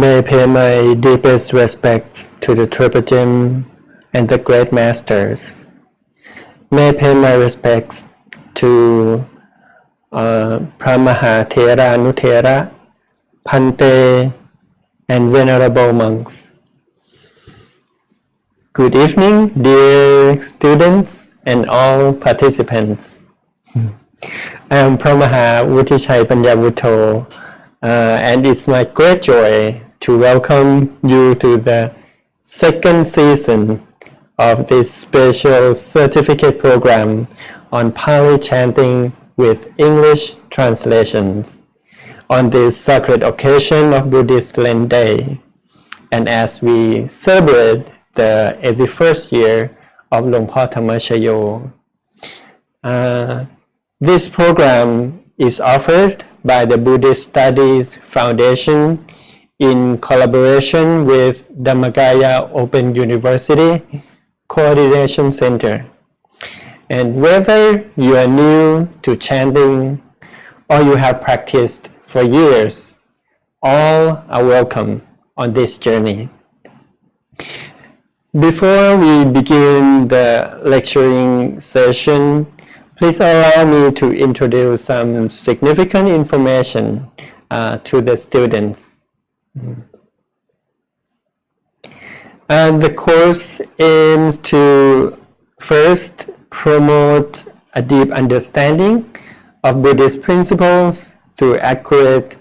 May I pay my deepest respects to the Triple and the great masters. May I pay my respects to Phra Anurak, Phante, and venerable monks. Good evening, dear students and all participants. I am Phra Vuttichai Panyavutto, and it's my great joy to welcome you to the second season of this special certificate program on Pali Chanting with English translations on this sacred occasion of Buddhist Lent Day, and as we celebrate the 81st year of Luang Por Thammachayo. This program is offered by the Buddhist Studies Foundation in collaboration with Dhammagaya Open University Coordination Center. And whether you are new to chanting or you have practiced for years, all are welcome on this journey. Before we begin the lecturing session, please allow me to introduce some significant information to the students. The course aims to first promote a deep understanding of Buddhist principles through accurate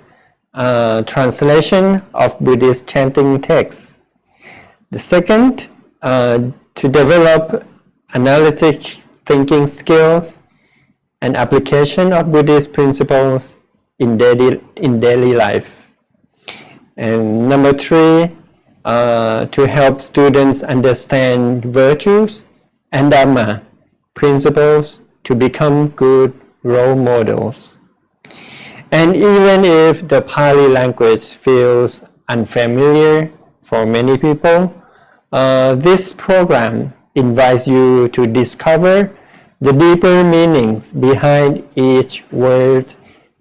translation of Buddhist chanting texts. The second, to develop analytic thinking skills and application of Buddhist principles in daily life. And number three, to help students understand virtues and Dhamma principles to become good role models. And even if the Pali language feels unfamiliar for many people, this program invites you to discover the deeper meanings behind each word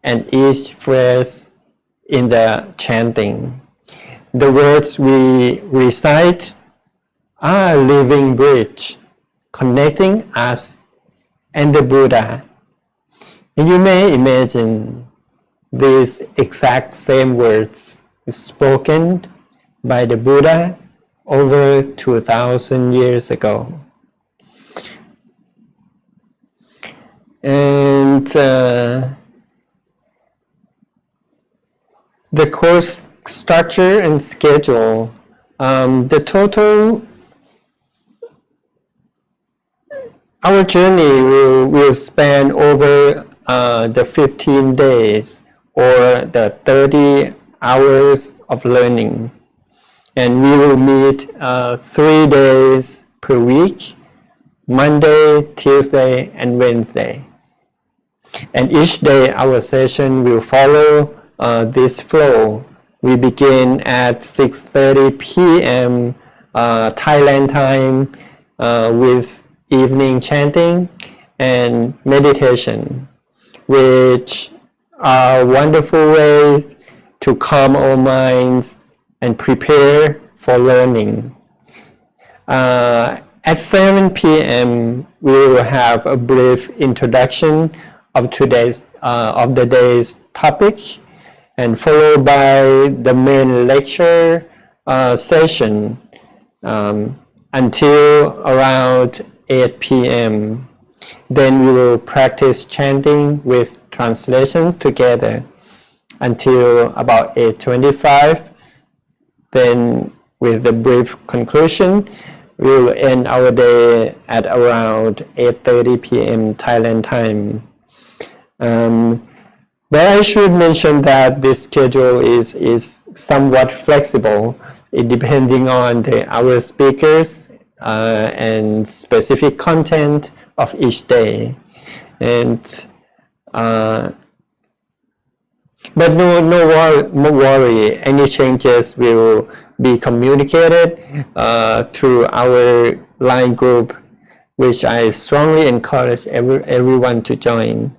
and each phrase in the chanting. The words we recite are a living bridge connecting us and the Buddha. And you may imagine these exact same words spoken by the Buddha over 2,000 years ago. And the course structure and schedule, the total, our journey will span over the 15 days or the 30 hours of learning. And we will meet 3 days per week, Monday, Tuesday, and Wednesday. And each day our session will follow this flow. We begin at 6:30 p.m. Thailand time with evening chanting and meditation, which are wonderful ways to calm our minds and prepare for learning. At 7 p.m. we will have a brief introduction of the day's topic, and followed by the main lecture session until around 8 p.m. Then we will practice chanting with translations together until about 8:25. Then with the brief conclusion, we will end our day at around 8:30 p.m. Thailand time. But I should mention that this schedule is somewhat flexible, depending on our speakers and specific content of each day. And but no worry, any changes will be communicated through our line group, which I strongly encourage everyone to join.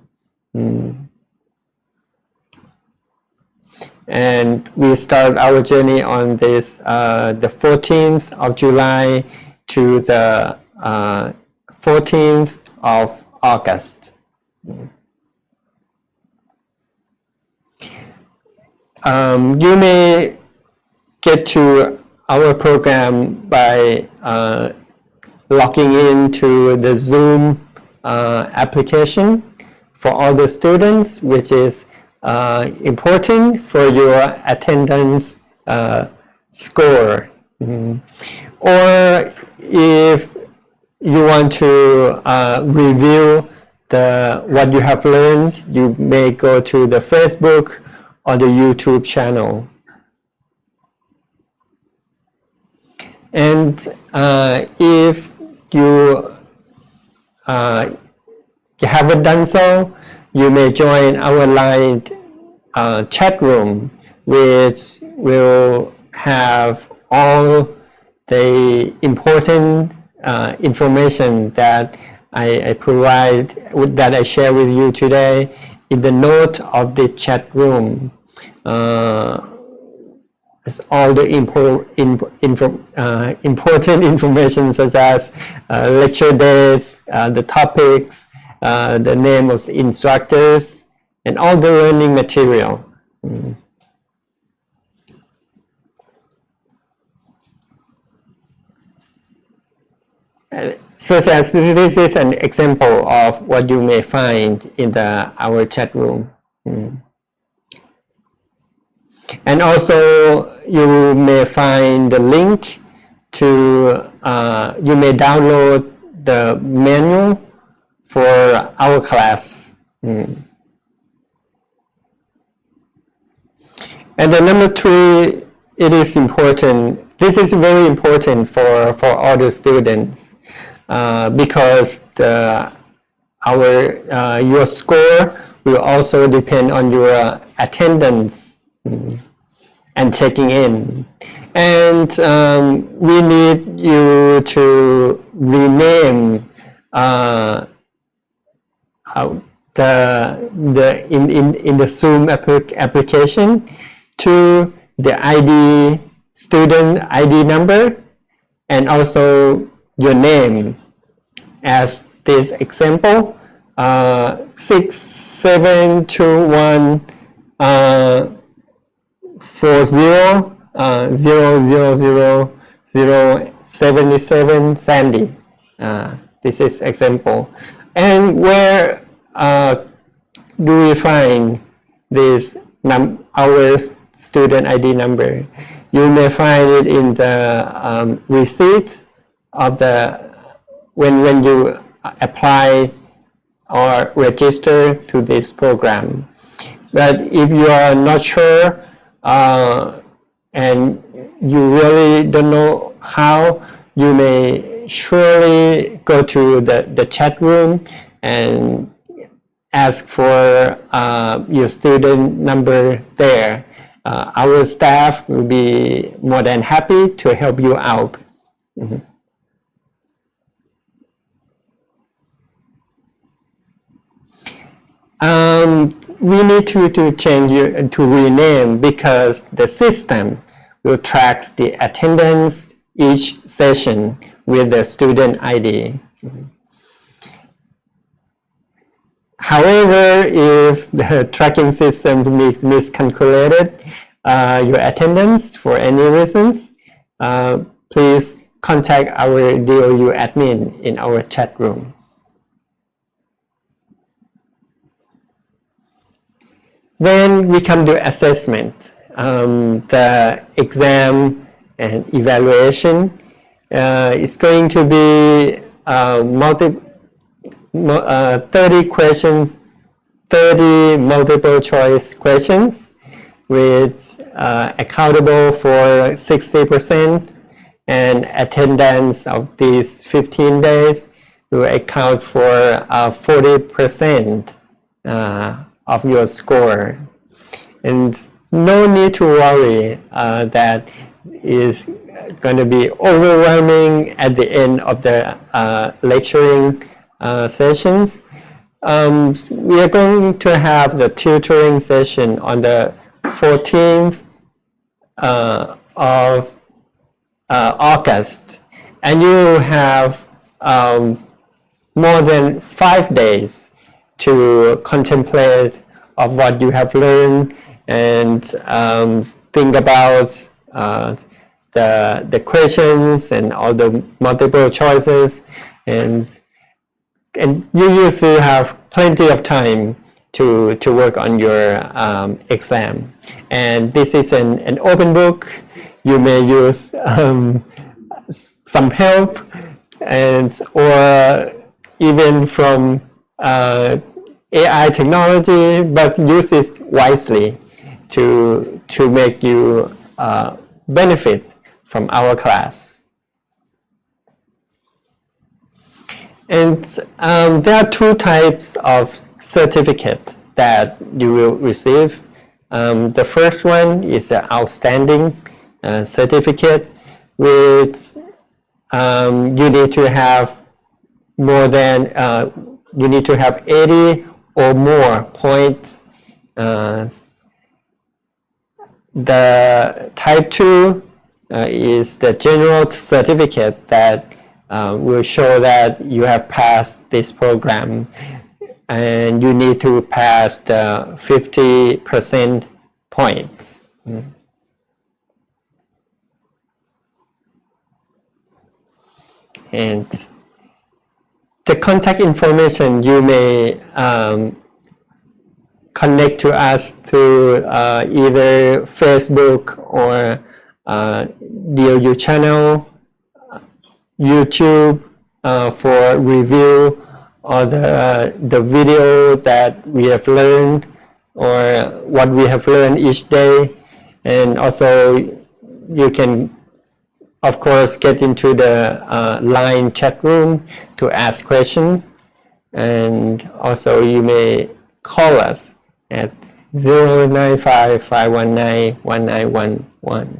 And we start our journey on this the 14th of July to the 14th of August. You may get to our program by logging into the Zoom application for all the students, which is important for your attendance score. Or if you want to review what you have learned, you may go to the Facebook or the YouTube channel. And if you haven't done so, you may join our live chat room, which will have all the important information that I provide, that I share with you today in the note of the chat room. It's all the important information, such as lecture dates, the topics, the name of the instructors, and all the learning material. Such as this is an example of what you may find in our chat room. And also you may find the link to, you may download the manual for our class. And then number 3, it is important, this is very important for all the students, because your score will also depend on your attendance and checking in. And we need you to rename in the Zoom application to the student ID number, and also your name, as this example, 6721 40000077 Sandy. This is example. And where do we find this our student ID number? You may find it in the receipt of when you apply or register to this program. But if you are not sure and you really don't know how, you may surely go to the chat room and ask for your student number there. Our staff will be more than happy to help you out. We need to change to rename, because the system will track the attendance each session with the student ID. However, if the tracking system miscalculated your attendance for any reasons, please contact our DOU admin in our chat room. Then we come to assessment. The exam and evaluation is going to be 30 questions, 30 multiple choice questions, which accountable for 60%, and attendance of these 15 days will account for 40% of your score. And no need to worry that is going to be overwhelming at the end of the lecturing sessions. We are going to have the tutoring session on the 14th of August, and you have more than 5 days to contemplate of what you have learned and think about the questions and all the multiple choices, and you used to have plenty of time to work on your exam. And this is an open book. You may use some help or even from AI technology, but use it wisely to make you benefit from our class. And there are 2 types of certificate that you will receive. The first one is an outstanding certificate, which you need to have more than you need to have 80 or more points. The type 2 is the general certificate that will show that you have passed this program, and you need to pass the 50% points. And the contact information, you may connect to us through either Facebook or DOU channel, YouTube for review or the video that we have learned or what we have learned each day. And also you can, of course, get into the line chat room to ask questions. And also you may call us at 095-519-1911.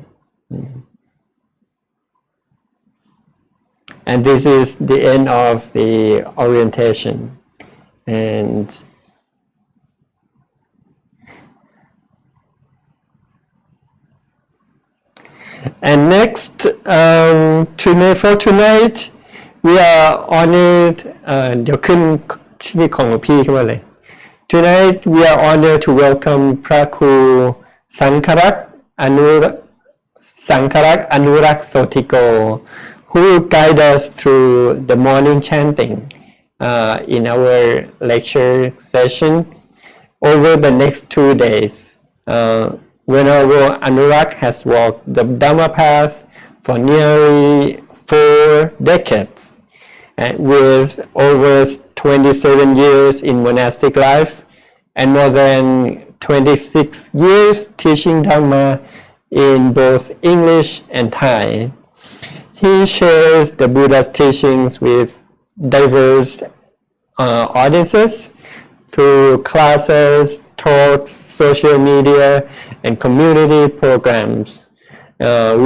And this is the end of the orientation. And next, for tonight, we are honored. เดี๋ยวขึ้นชื่อของหลวงพี่ขึ้นมาเลย Tonight, we are honored to welcome พระครูสังฆรักษ์อนุรักษ์โสธิโก who will guide us through the morning chanting in our lecture session over the next 2 days. Venerable Anurak has walked the Dhamma path for nearly 4 decades, and with over 27 years in monastic life and more than 26 years teaching Dhamma in both English and Thai. He shares the Buddha's teachings with diverse audiences through classes, talks, social media, and community programs,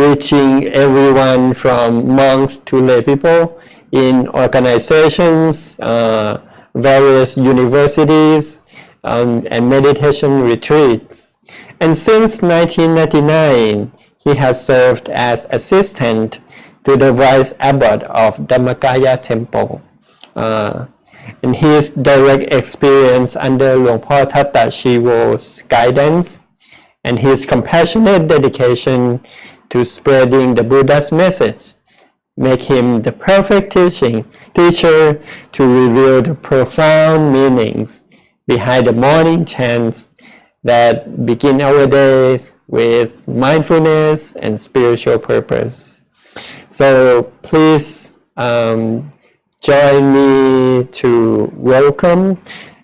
reaching everyone from monks to lay people in organizations, various universities, and meditation retreats. And since 1999, he has served as assistant to the Vice Abbot of Dhammakaya Temple. And his direct experience under Luang Por Thatta Chivo's guidance and his compassionate dedication to spreading the Buddha's message make him the perfect teacher to reveal the profound meanings behind the morning chants that begin our days with mindfulness and spiritual purpose. So please join me to welcome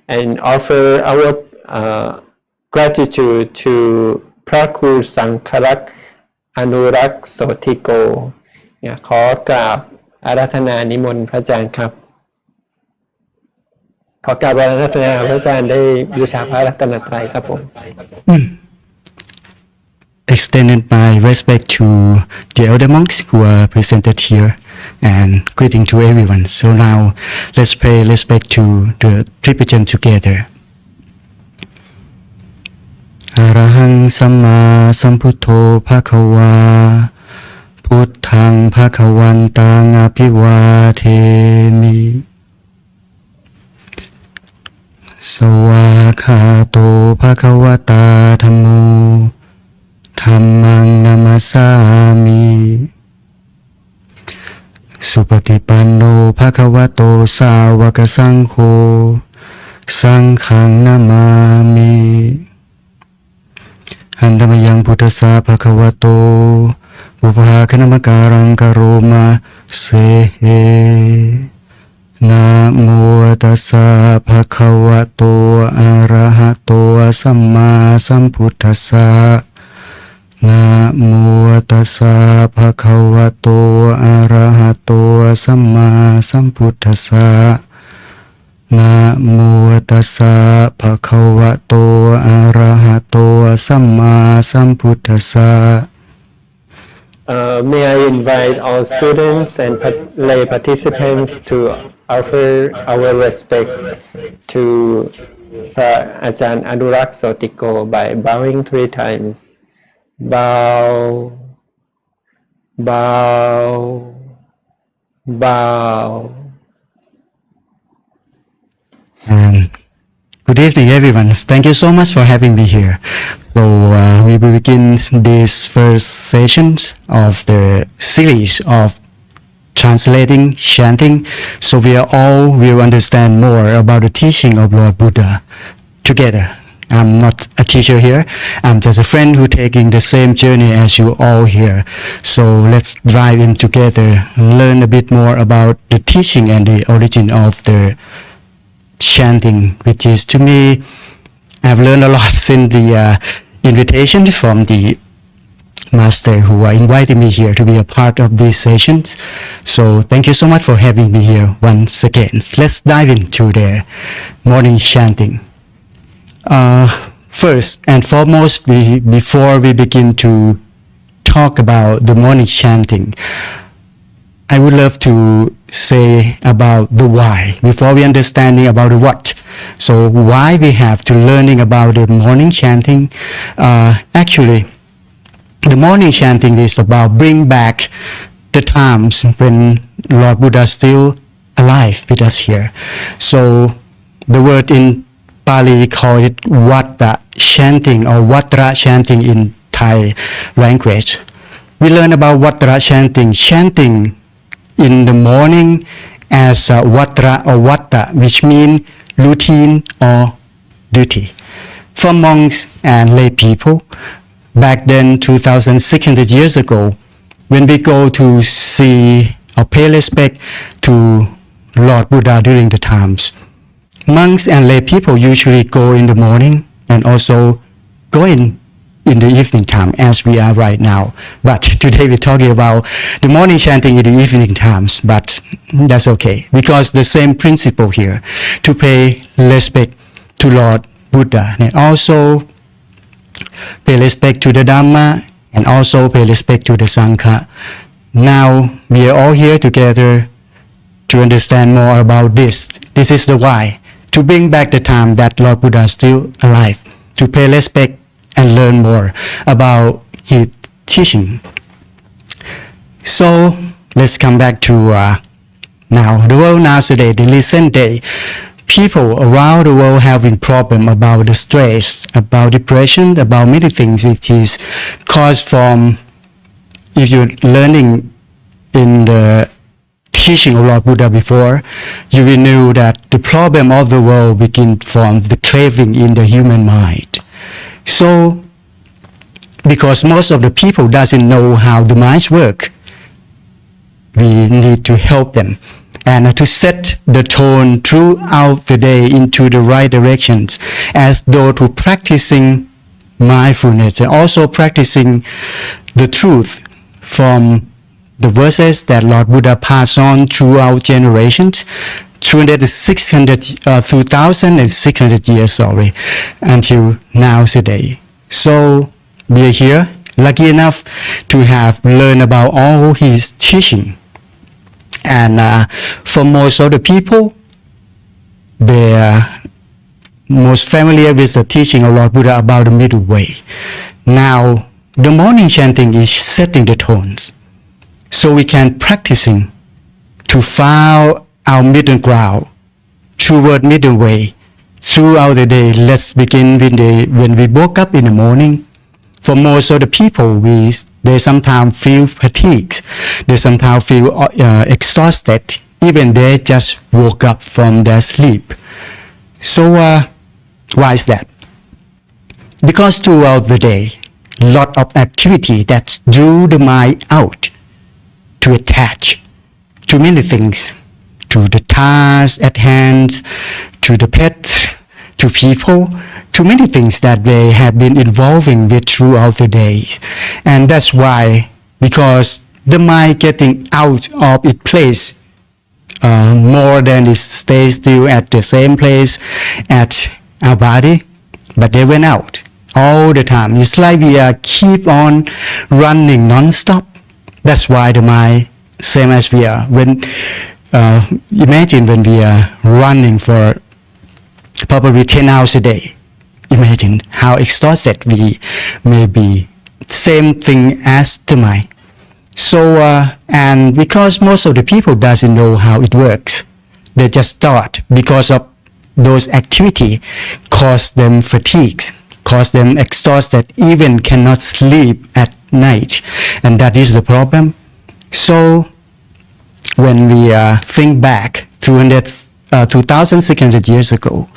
and offer our gratitude to พระครูสังฆรักษ์อนุรักษ์โสธิโก ขอกราบอาราธนานิมนต์พระอาจารย์ครับ ขอกราบอาราธนาพระอาจารย์ได้บูชาพระรัตนตรัยครับผม Extended my respect to the elder monks who are presented here and greeting to everyone. So now let's pay respect to the Triple Chant together. อะระหังสัมมาสัมพุทโธภะคะวาพุทธังภะคะวันตังอภิวาเทมิสวากขาโตภะคะวตาธัมโมธัมมังนามัสสามิสุปฏิปันโนภะคะวะโตสาวกสังโฆสังฆังนามามิหันธมยังพุทธัสสะภะคะวะโตอุปาคณมการังกโรมาเสนะโมตัสสะภะคะวะโตอะระหะโตสัมมาสัมพุทธัสสะนะโมตัสสะภะคะวะโตอะระหะโตสัมมาสัมพุทธัสสะนะโมตัสสะภะคะวะโตอะระหะโตสัมมาสัมพุทธัสสะMay I invite all students and lay participants to offer our respects to Phra Anurak Sotthiko by bowing 3 times. Bow, bow, bow. Good evening, everyone. Thank you so much for having me here. So we will begin this first session of the series of translating, chanting, so we all will understand more about the teaching of Lord Buddha together. I'm not a teacher here. I'm just a friend who taking the same journey as you all here. So let's dive in together, learn a bit more about the teaching and the origin of the chanting, which is, to me, I've learned a lot since the invitation from the master who invited me here to be a part of these sessions. So thank you so much for having me here once again. Let's dive into the morning chanting. First and foremost, before we begin to talk about the morning chanting, I would love to say about the why before we understanding about the what. So why we have to learning about the morning chanting. Actually, the morning chanting is about bring back the times when Lord Buddha still alive with us here. So the word in Pali call it Vata chanting or Vatra chanting in Thai language. We learn about Vatra chanting, chanting in the morning as Vatra or Vata, which mean routine or duty. For monks and lay people, back then 2,600 years ago, when we go to see or pay respect to Lord Buddha during the times, monks and lay people usually go in the morning and also go in the evening time as we are right now. But today we're talking about the morning chanting in the evening times, but that's okay because the same principle here, to pay respect to Lord Buddha and also pay respect to the Dhamma and also pay respect to the Sangha. Now we are all here together to understand more about this. This is the why, to bring back the time that Lord Buddha is still alive, to pay respect and learn more about his teaching. So let's come back to now. The world nowadays, the recent day, people around the world having problem about the stress, about depression, about many things which is caused from, if you're learning in the teaching of Lord Buddha before, you will know that the problem of the world begins from the craving in the human mind. So, because most of the people doesn't know how the minds work, we need to help them and to set the tone throughout the day into the right directions, as though to practicing mindfulness and also practicing the truth from the verses that Lord Buddha passed on throughout generations, through 2,600 years, until now today. So we are here, lucky enough to have learned about all his teaching. And for most of the people, they most familiar with the teaching of Lord Buddha about the middle way. Now, the morning chanting is setting the tones. So we can practicing to find our middle ground toward middle way throughout the day. Let's begin with when we woke up in the morning. For most of the people, they sometimes feel fatigued. They sometimes feel exhausted. Even they just woke up from their sleep. So why is that? Because throughout the day, lot of activity that drew the mind out to attach to many things, to the task at hand, to the pets, to people, to many things that they have been involving with throughout the days. And that's why, because the mind getting out of its place more than it stays still at the same place at our body, but they went out all the time. It's like we keep on running non-stop. That's why the mind, same as we are. Imagine when we are running for probably 10 hours a day. Imagine how exhausted we may be. Same thing as the mind. So, and because most of the people doesn't know how it works, they just thought because of those activity cause them fatigue, cause them exhausted, even cannot sleep at night, and that is the problem. So, when we think back 2,600 years ago,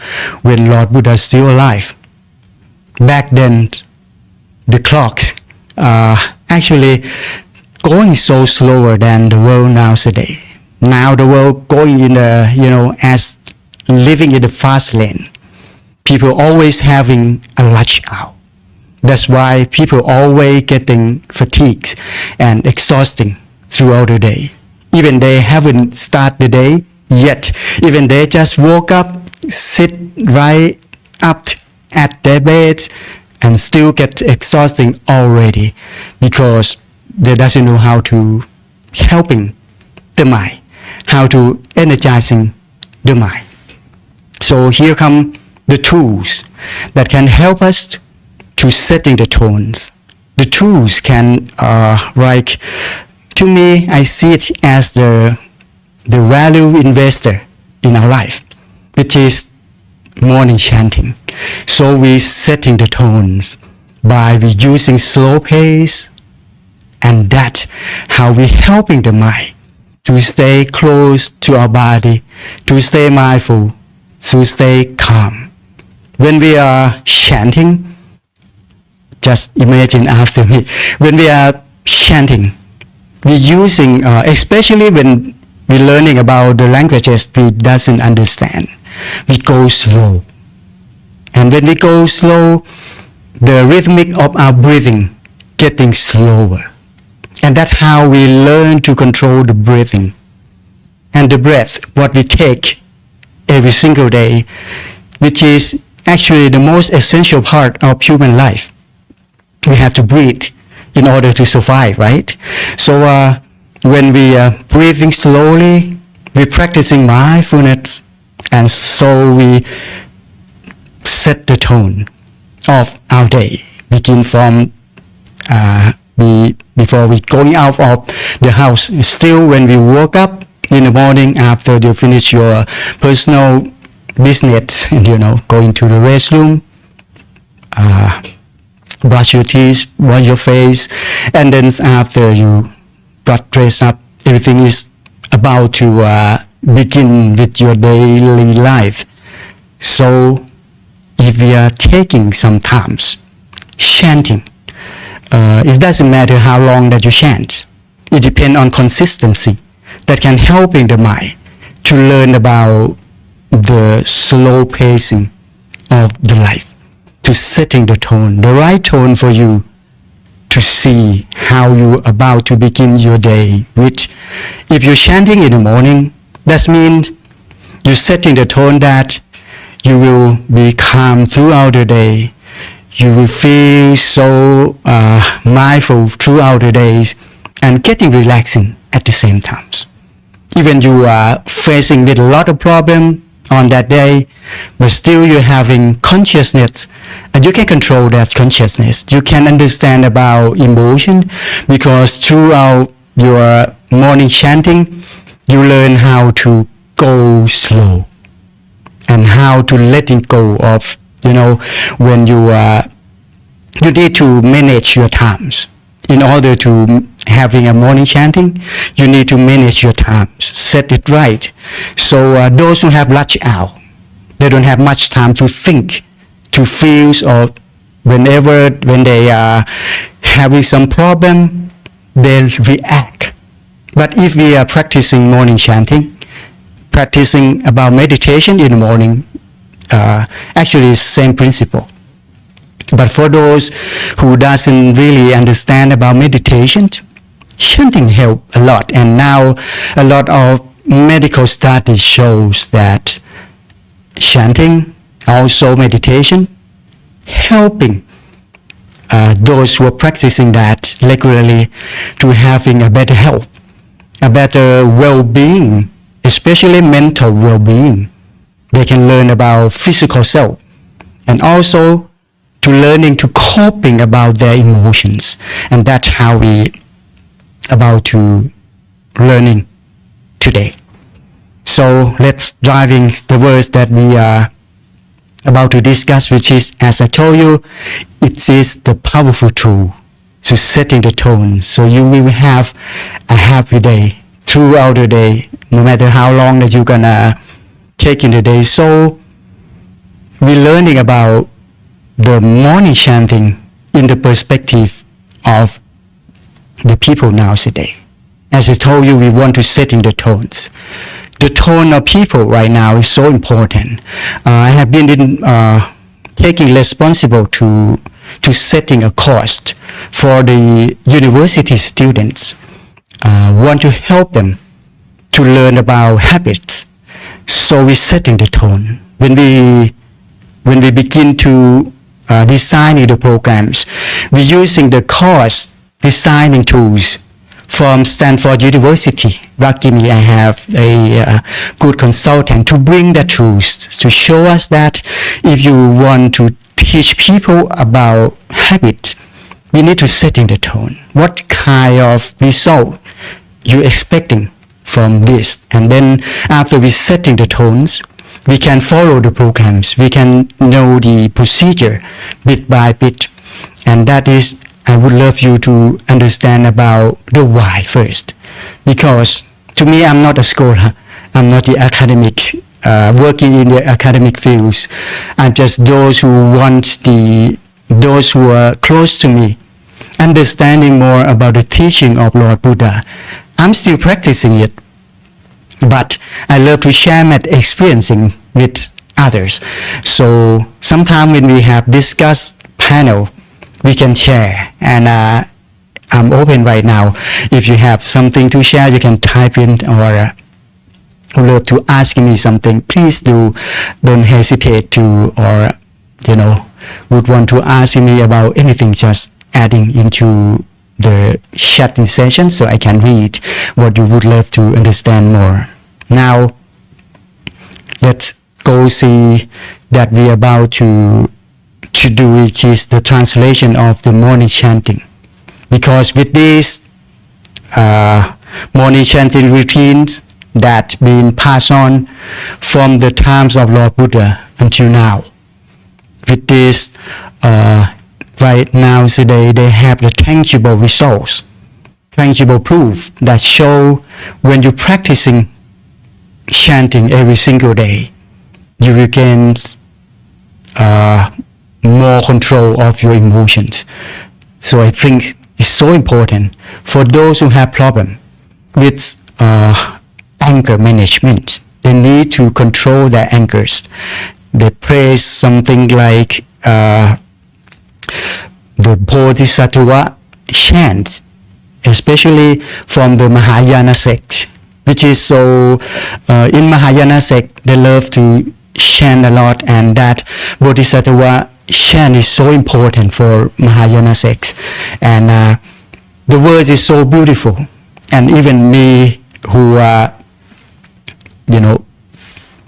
when Lord Buddha is still alive, back then the clocks actually going so slower than the world nowadays. Now the world going in as living in the fast lane. People always having a rush hour. That's why people always getting fatigued and exhausting throughout the day. Even they haven't started the day yet. Even they just woke up, sit right up at their beds, and still get exhausting already because they doesn't know how to helping the mind, how to energizing the mind. So here come the tools that can help us to setting the tones. The tools can to me, I see it as the value investor in our life, which is morning chanting. So we setting the tones by we using slow pace, and that's how we helping the mind to stay close to our body, to stay mindful, to stay calm. When we are chanting, just imagine after me, when we are chanting, we're using, especially when we're learning about the languages we doesn't understand, we go slow. And when we go slow, the rhythmic of our breathing getting slower. And that's how we learn to control the breathing. And the breath, what we take every single day, which is actually the most essential part of human life. We have to breathe in order to survive, right? So when we are breathing slowly, we're practicing mindfulness, and so we set the tone of our day. Begin from before we going out of the house. Still, when we woke up in the morning after you finish your personal business, and going to the restroom, brush your teeth, wash your face, and then after you got dressed up, everything is about to begin with your daily life. So if we are taking some times chanting, it doesn't matter how long that you chant. It depends on consistency that can helping the mind to learn about the slow pacing of the life, to setting the tone, the right tone for you to see how you're about to begin your day. Which, if you're chanting in the morning, that means you're setting the tone that you will be calm throughout the day. You will feel so mindful throughout the days and getting relaxing at the same time. Even you are facing with a lot of problem, on that day, but still you're having consciousness, and you can control that consciousness. You can understand about emotion, because throughout your morning chanting, you learn how to go slow and how to letting go of, when you need to manage your times. In order to having a morning chanting, you need to manage your times, set it right. So those who have rush out, they don't have much time to think, to feel, or when they are having some problem, they react. But if we are practicing morning chanting, practicing about meditation in the morning, actually it's the same principle. But for those who doesn't really understand about meditation, chanting help a lot. And now a lot of medical studies shows that chanting, also meditation, helping those who are practicing that regularly to having a better health, a better well-being, especially mental well-being. They can learn about physical self, and also to learning to coping about their emotions. And that's how we about to learning today. So let's dive in the words that we are about to discuss, which is, as I told you, it is the powerful tool to setting the tone. So you will have a happy day throughout the day, no matter how long that you're gonna take in the day. So we're learning about the morning chanting in the perspective of the people nowadays. As I told you, we want to set in the tones. The tone of people right now is so important. I have been taking responsible to setting a course for the university students. Want to help them to learn about habits. So we're setting the tone. When we begin to designing the programs, we're using the course designing tools from Stanford University. Luckily, I have a good consultant to bring the tools to show us that if you want to teach people about habits, we need to set in the tone. What kind of result you're expecting from this? And then after we setting the tones, we can follow the programs. We can know the procedure bit by bit. And that is, I would love you to understand about the why first. Because to me, I'm not a scholar. I'm not the academic, working in the academic fields. I'm just those who those who are close to me, understanding more about the teaching of Lord Buddha. I'm still practicing it, but I love to share my experiencing with others. So sometime when we have discussed panel, we can share. And I'm open right now. If you have something to share, you can type in, or would love to ask me something, please don't hesitate to, or would want to ask me about anything, just adding into the chatting session so I can read what you would love to understand more. Now, let's go see that we're about to do, which is the translation of the morning chanting. Because with this morning chanting routines that been passed on from the times of Lord Buddha until now, with this right now today, they have the tangible results, tangible proof that show when you're practicing chanting every single day, you will gain more control of your emotions. So I think it's so important for those who have problem with anger management. They need to control their angers. They pray something like the Bodhisattva chants, especially from the Mahayana sect, which is so, in Mahayana sect, they love to chant a lot, and that Bodhisattva chant is so important for Mahayana sect. And the words is so beautiful. And even me, who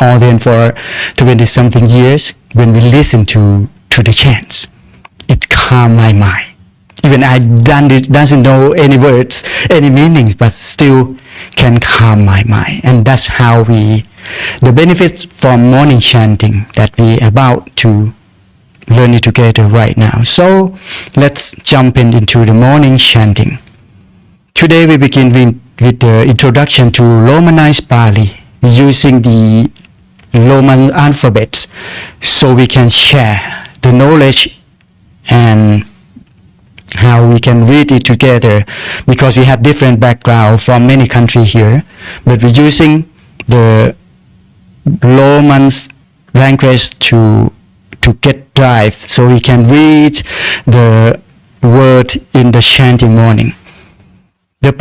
or then for 20 something years, when we listen to the chants, it calms my mind. Even I doesn't know any words, any meanings, but still can calm my mind. And that's how the benefits from morning chanting that we about to learn it together right now. So let's jump into the morning chanting. Today we begin with the introduction to Romanized Pali using the Roman alphabet, so we can share the knowledge and how we can read it together, because we have different background from many countries here, but we're using the Roman language to get drive, so we can read the word in the chanting morning. The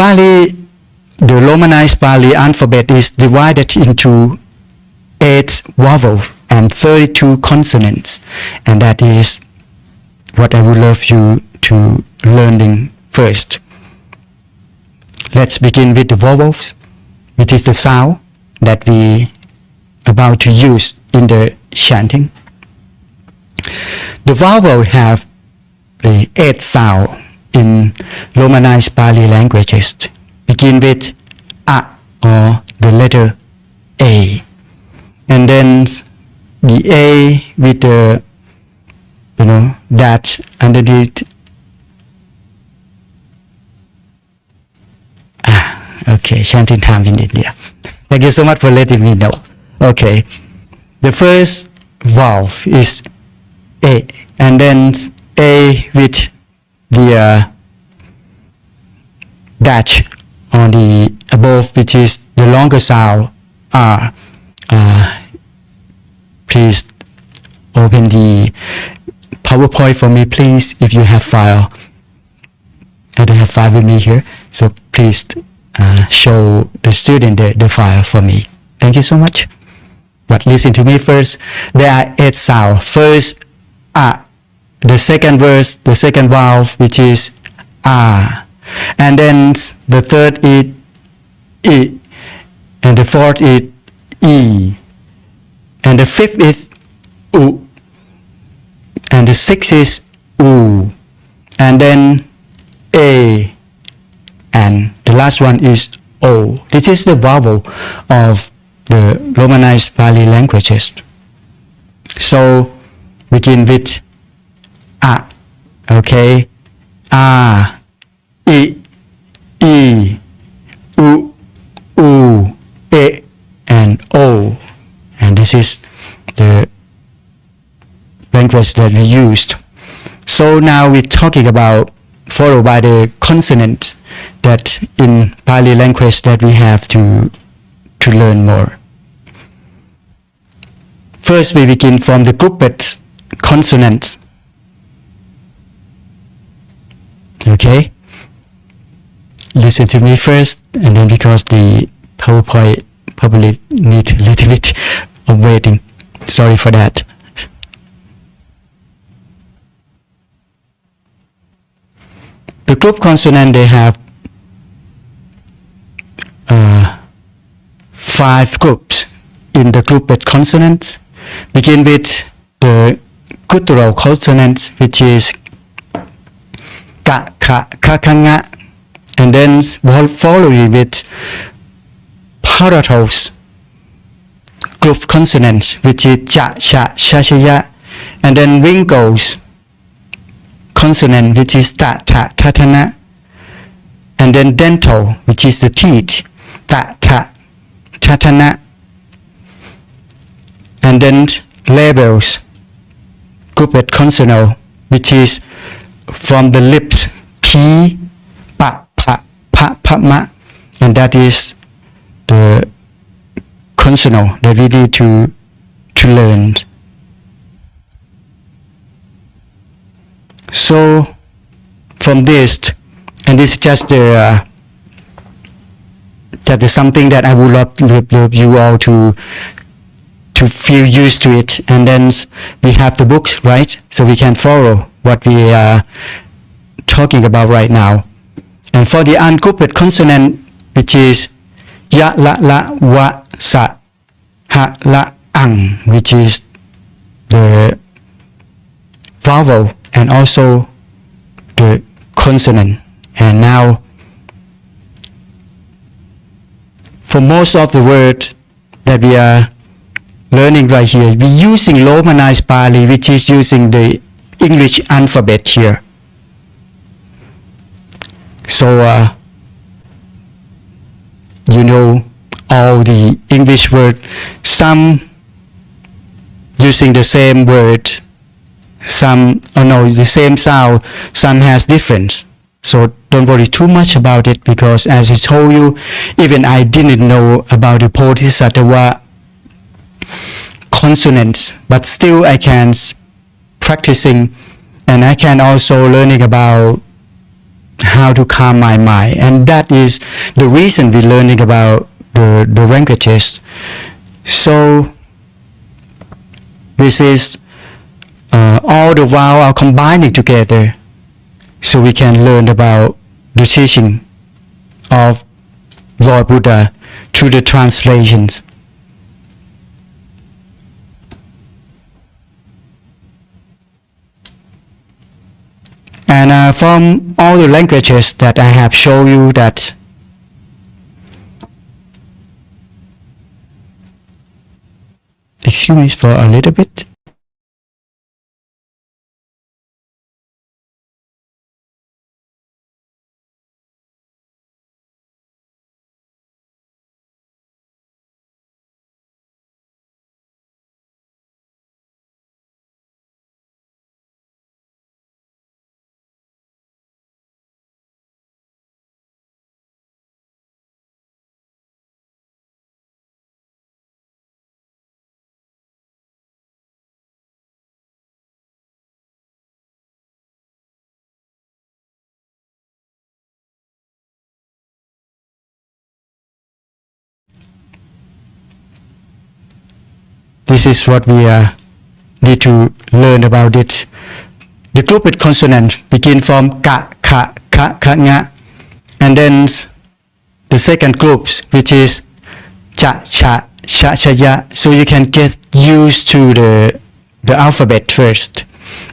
Romanized Pali alphabet is divided into 8 vowels and 32 consonants, and that is what I would love you to learning first. Let's begin with the vowels, which is the sound that we about to use in the chanting. The vowel have the 8 sound in Romanized Pali languages. Begin with A, or the letter A, and then the A with the that underneath. Okay, chanting time in India. Thank you so much for letting me know. Okay, the first vowel is A, and then A with the dash on the above, which is the longer sound R. Please open the PowerPoint for me, please, if you have file. I don't have file with me here, so please show the student the file for me. Thank you so much. But listen to me first. There are 8 sounds. First, A. The second verse, the second vowel, which is A. And then the third is I. And the fourth is I. And the fifth is U. And the sixth is U. And then A. And the last one is O. This is the vowel of the Romanized Pali languages. So begin with A. Okay. A, I, U, E, and O. And this is the language that we used. So now we're talking about, followed by the consonants that in Pali language that we have to learn more. First we begin from the grouped consonants. Okay? Listen to me first, and then because the PowerPoint probably need a little bit of waiting. Sorry for that. The group consonant, they have 5 groups in the grouped consonants. Begin with the guttural consonants, which is ka, ka, ka, ka, nga, and then following with palatal group consonants, which is cha, cha, sha, sha, ya, and then wrinkles consonant, which is ta, ta, ta, ta, na, and then dental, which is the teeth, ta, ta, ta, ta, na, and then labels, grouped consonant, which is from the lips, pi, pa, pa, pa, pa, ma, and that is the consonant that we need to learn. So from this, and this is just that is something that I would love you all to feel used to it, and then we have the books, right? So we can follow what we are talking about right now. And for the ungrouped consonant, which is ya, la, la, wa, sa, ha, la, ang, which is the vowel and also the consonant. And now, for most of the words that we are learning right here, we're using Romanized Pali, which is using the English alphabet here. So, you know all the English word, some using the same word, some, the same sound, some has difference. So don't worry too much about it, because as I told you, even I didn't know about the Bodhisattva consonants, but still I can practicing, and I can also learning about how to calm my mind. And that is the reason we're learning about the languages. So this is all the vowels are combining together, so we can learn about the teaching of Lord Buddha through the translations. And from all the languages that I have shown you, that excuse me for a little bit. This is what we need to learn about it. The group with consonant begin from ka, ka, ka, ka, nga, and then the second groups, which is cha, cha, sha, cha, ya. So you can get used to the alphabet first,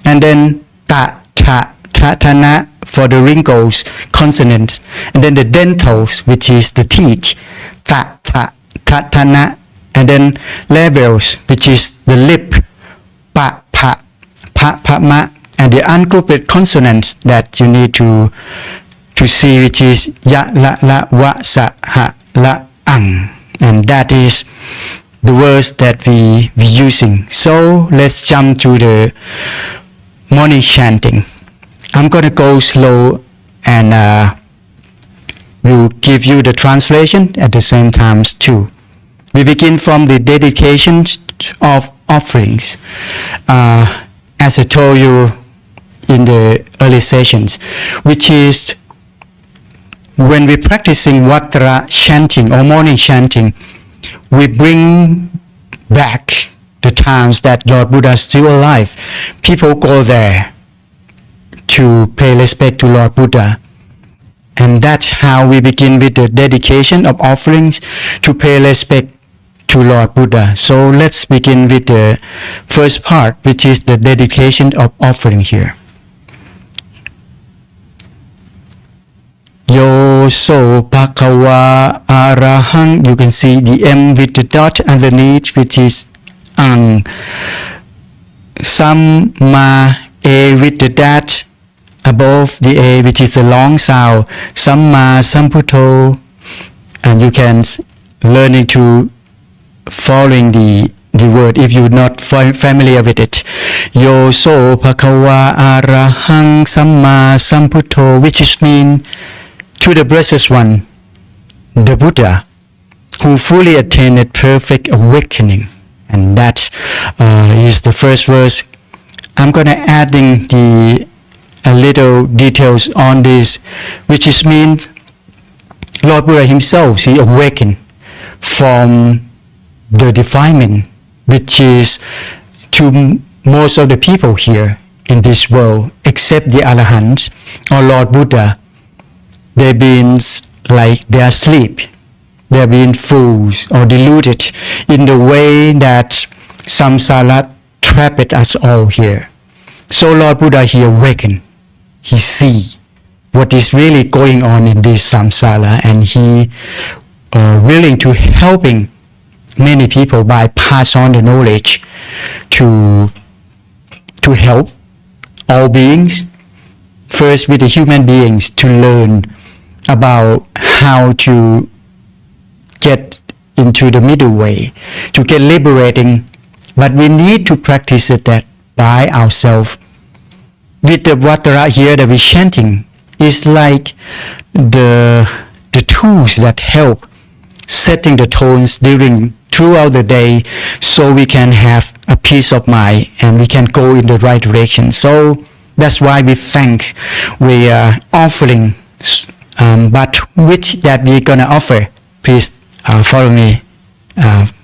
and then ta, ta, ta, ta, na for the wrinkles, consonants, and then the dentals, which is the teeth, ta, ta, ta, ta, na. And then labels, which is the lip, pa, pa, pa, pa, ma, and the ungrouped consonants that you need to see, which is ya, la, la, wa, sa, ha, la, ang. And that is the words that we're using. So let's jump to the morning chanting. I'm going to go slow, and we'll give you the translation at the same time too. We begin from the dedications of offerings. As I told you in the early sessions, which is when we're practicing Vatra chanting or morning chanting, we bring back the times that Lord Buddha is still alive. People go there to pay respect to Lord Buddha. And that's how we begin with the dedication of offerings to pay respect to Lord Buddha. So let's begin with the first part, which is the dedication of offering here. Yo so bhagava arahang. You can see the M with the dot underneath, which is ang. Samma A with the dot above the A, which is the long sound. Samma Sambuddho. And you can learning to following the word if you're not familiar with it. Yo so bhagava arahang samma sambuddho, which is mean to the blessed one, the Buddha, who fully attained perfect awakening. And that is the first verse. I'm going to adding a little details on this, which is means Lord Buddha himself, he awakened from the defilement, which is to most of the people here in this world, except the Arahants or Lord Buddha. They've been like they are asleep, they've been fools or deluded in the way that samsara trapped us all here. So Lord Buddha, he awakened, he see what is really going on in this samsara, and he willing to helping many people by pass on the knowledge to help all beings, first with the human beings, to learn about how to get into the middle way, to get liberating. But we need to practice it that by ourselves. With the Vatara here that we're chanting is like the tools that help setting the tones throughout the day, so we can have a peace of mind and we can go in the right direction. So that's why we are offering, but which that we're gonna offer, please follow me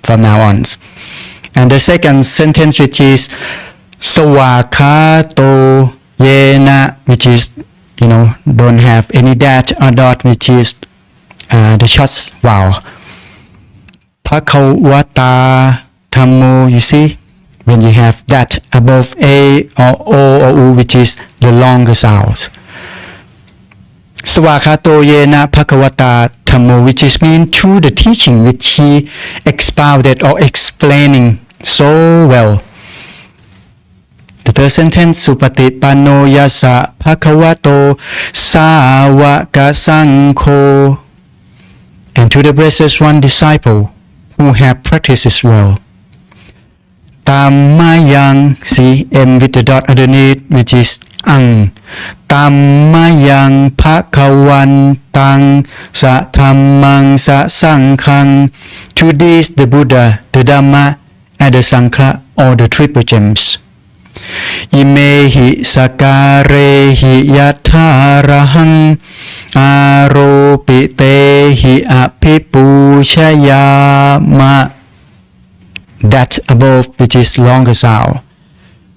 from now on. And the second sentence, which is Swakato Yena, which is, don't have any that or dot, which is the short vowel. Pakawata Tammo, you see, when you have that above A or O or U, which is the longer sounds. Swakato Yena Pakawata Tammo, which is mean to the teaching which he expounded or explaining so well. The third sentence, Supatipanno Yasa Pakawato Sawaka Sankho, and to the blessed one disciple who have practiced as well. Tamayang, see M with the dot underneath, which is Ang. Tamayang Pakawantang Sa Tammang Sa Sankhang. To this the Buddha, the Dhamma, and the Sangha, or the triple gems. Imehi sakarehi yatarahang aropitehi apipushayama. That above, which is longer sound.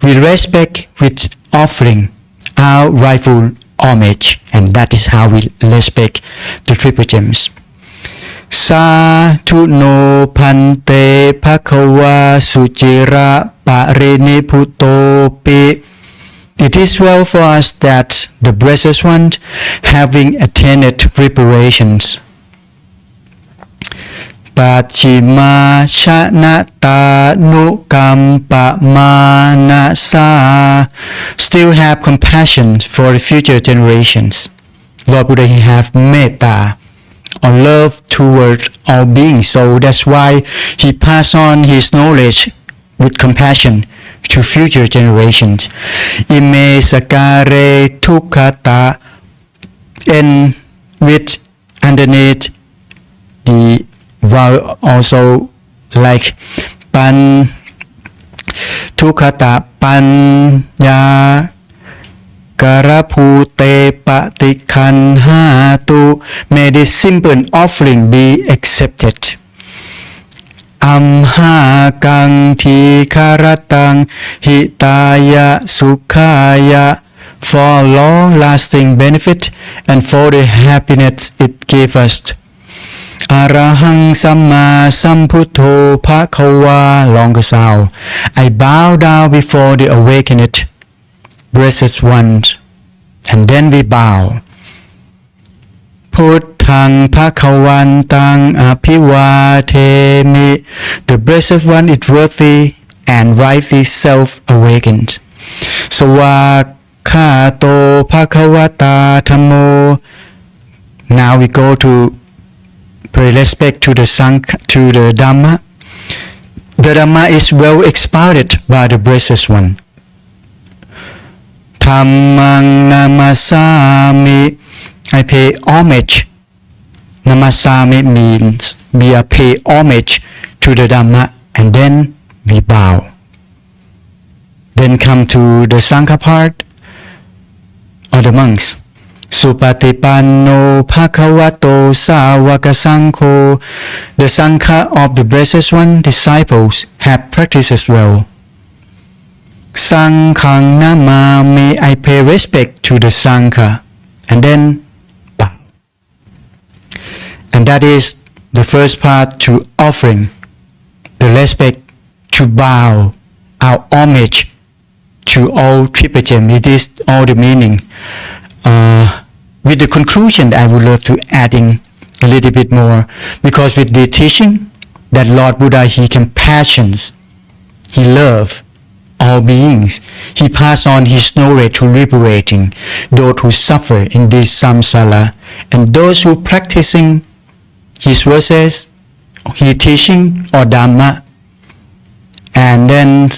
We respect with offering our rightful homage, and that is how we respect the triple gems. Satu no pante pakawa sucira pariniputopi. It is well for us that the blessed one, having attained reparations, Pachima Shanata Nukampa Manasa, still have compassion for the future generations. Lord Buddha, he have metta, or love toward all beings. So that's why he passed on his knowledge with compassion to future generations. Ime sakare tukata, and with underneath the vowel also like pan tukata panya Karapute patikanhatu, may this simple offering be accepted. Amhakang tikaratang hitaya sukhaya, for long-lasting benefit and for the happiness it gives us. Arahang Samma Sambuddho Bhagava, longer sound. I bow down before the awakened blessed one, and then we bow. Puttang Bhagavantang Apivatemi, the blessed one is worthy and rightly self-awakened. Swakato Bhagavata Dhammo. Now we go to pay respect to the Sangha, to the Dhamma. The Dhamma is well expounded by the blessed one. Dhammang namasami, I pay homage. Namasami means we pay homage to the Dhamma, and then we bow. Then come to the Sangha part, or the monks. Supatipanno Bhagavato Sāvaka Sankho, the Sangha of the Blessed One disciples have practiced as well. Sanghang namami, I pay respect to the Sangha, and then bow. And that is The first part to offering the respect, to bow our homage to all triple gem. It is all the meaning. With the conclusion, I would love to adding a little bit more, because with the teaching that Lord Buddha, he compassions, he love all beings. He passed on his knowledge to liberating those who suffer in this samsara, and those who practicing his verses, his teaching or dhamma. And then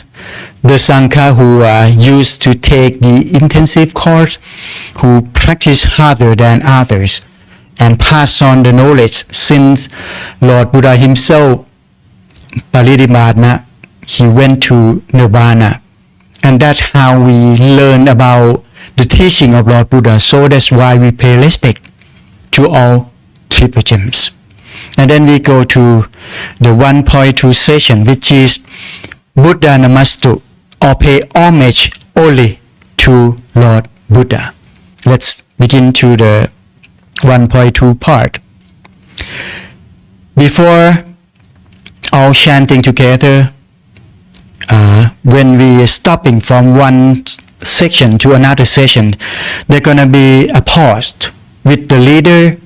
the Sangha who are used to take the intensive course, who practice harder than others and pass on the knowledge, since Lord Buddha himself, Parinirvana, he went to Nirvana. And that's how we learn about the teaching of Lord Buddha. So that's why we pay respect to all triple gems. And then we go to the 1.2 session, which is Buddha Namastu, or pay homage only to Lord Buddha. Let's begin to the 1.2 part. Before all chanting together, when we are stopping from one section to another section, there's gonna be a pause with the leader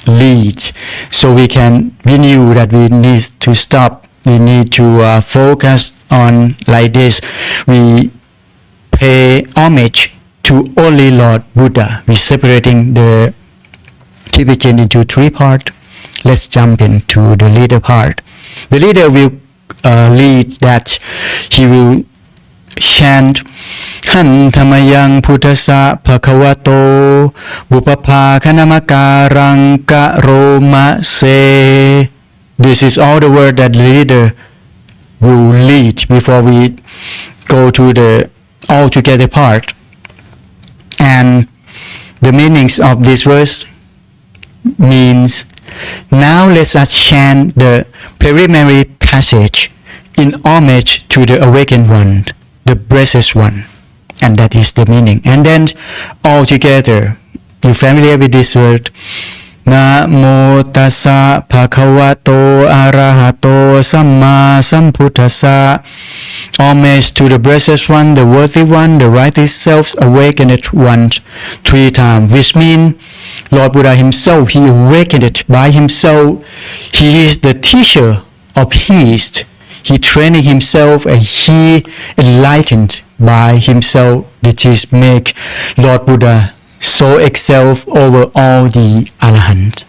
lead, so we knew that we need to stop. We need to focus on like this. We pay homage to only Lord Buddha. We're separating the teaching into three parts. Let's jump into the leader part. The leader will lead that he will chant Han Tamayang Puttasa Bhagavato Buppapa Kanamakarang Karoma Se. This is all the word that the leader will lead before we go to the altogether part. And the meanings of this verse means, now let us chant the preliminary passage in homage to the awakened one, the blessed one. And that is the meaning. And then all together, you familiar with this word? Namo tassa bhagavato arahato samma sambuddhassa. Homage to the blessed one, the worthy one, the righteous self-awakened one, 3 times, which means Lord Buddha himself, he awakened by himself. He is the teacher of his. He training himself and he enlightened by himself, which is make Lord Buddha so excel over all the Arahant.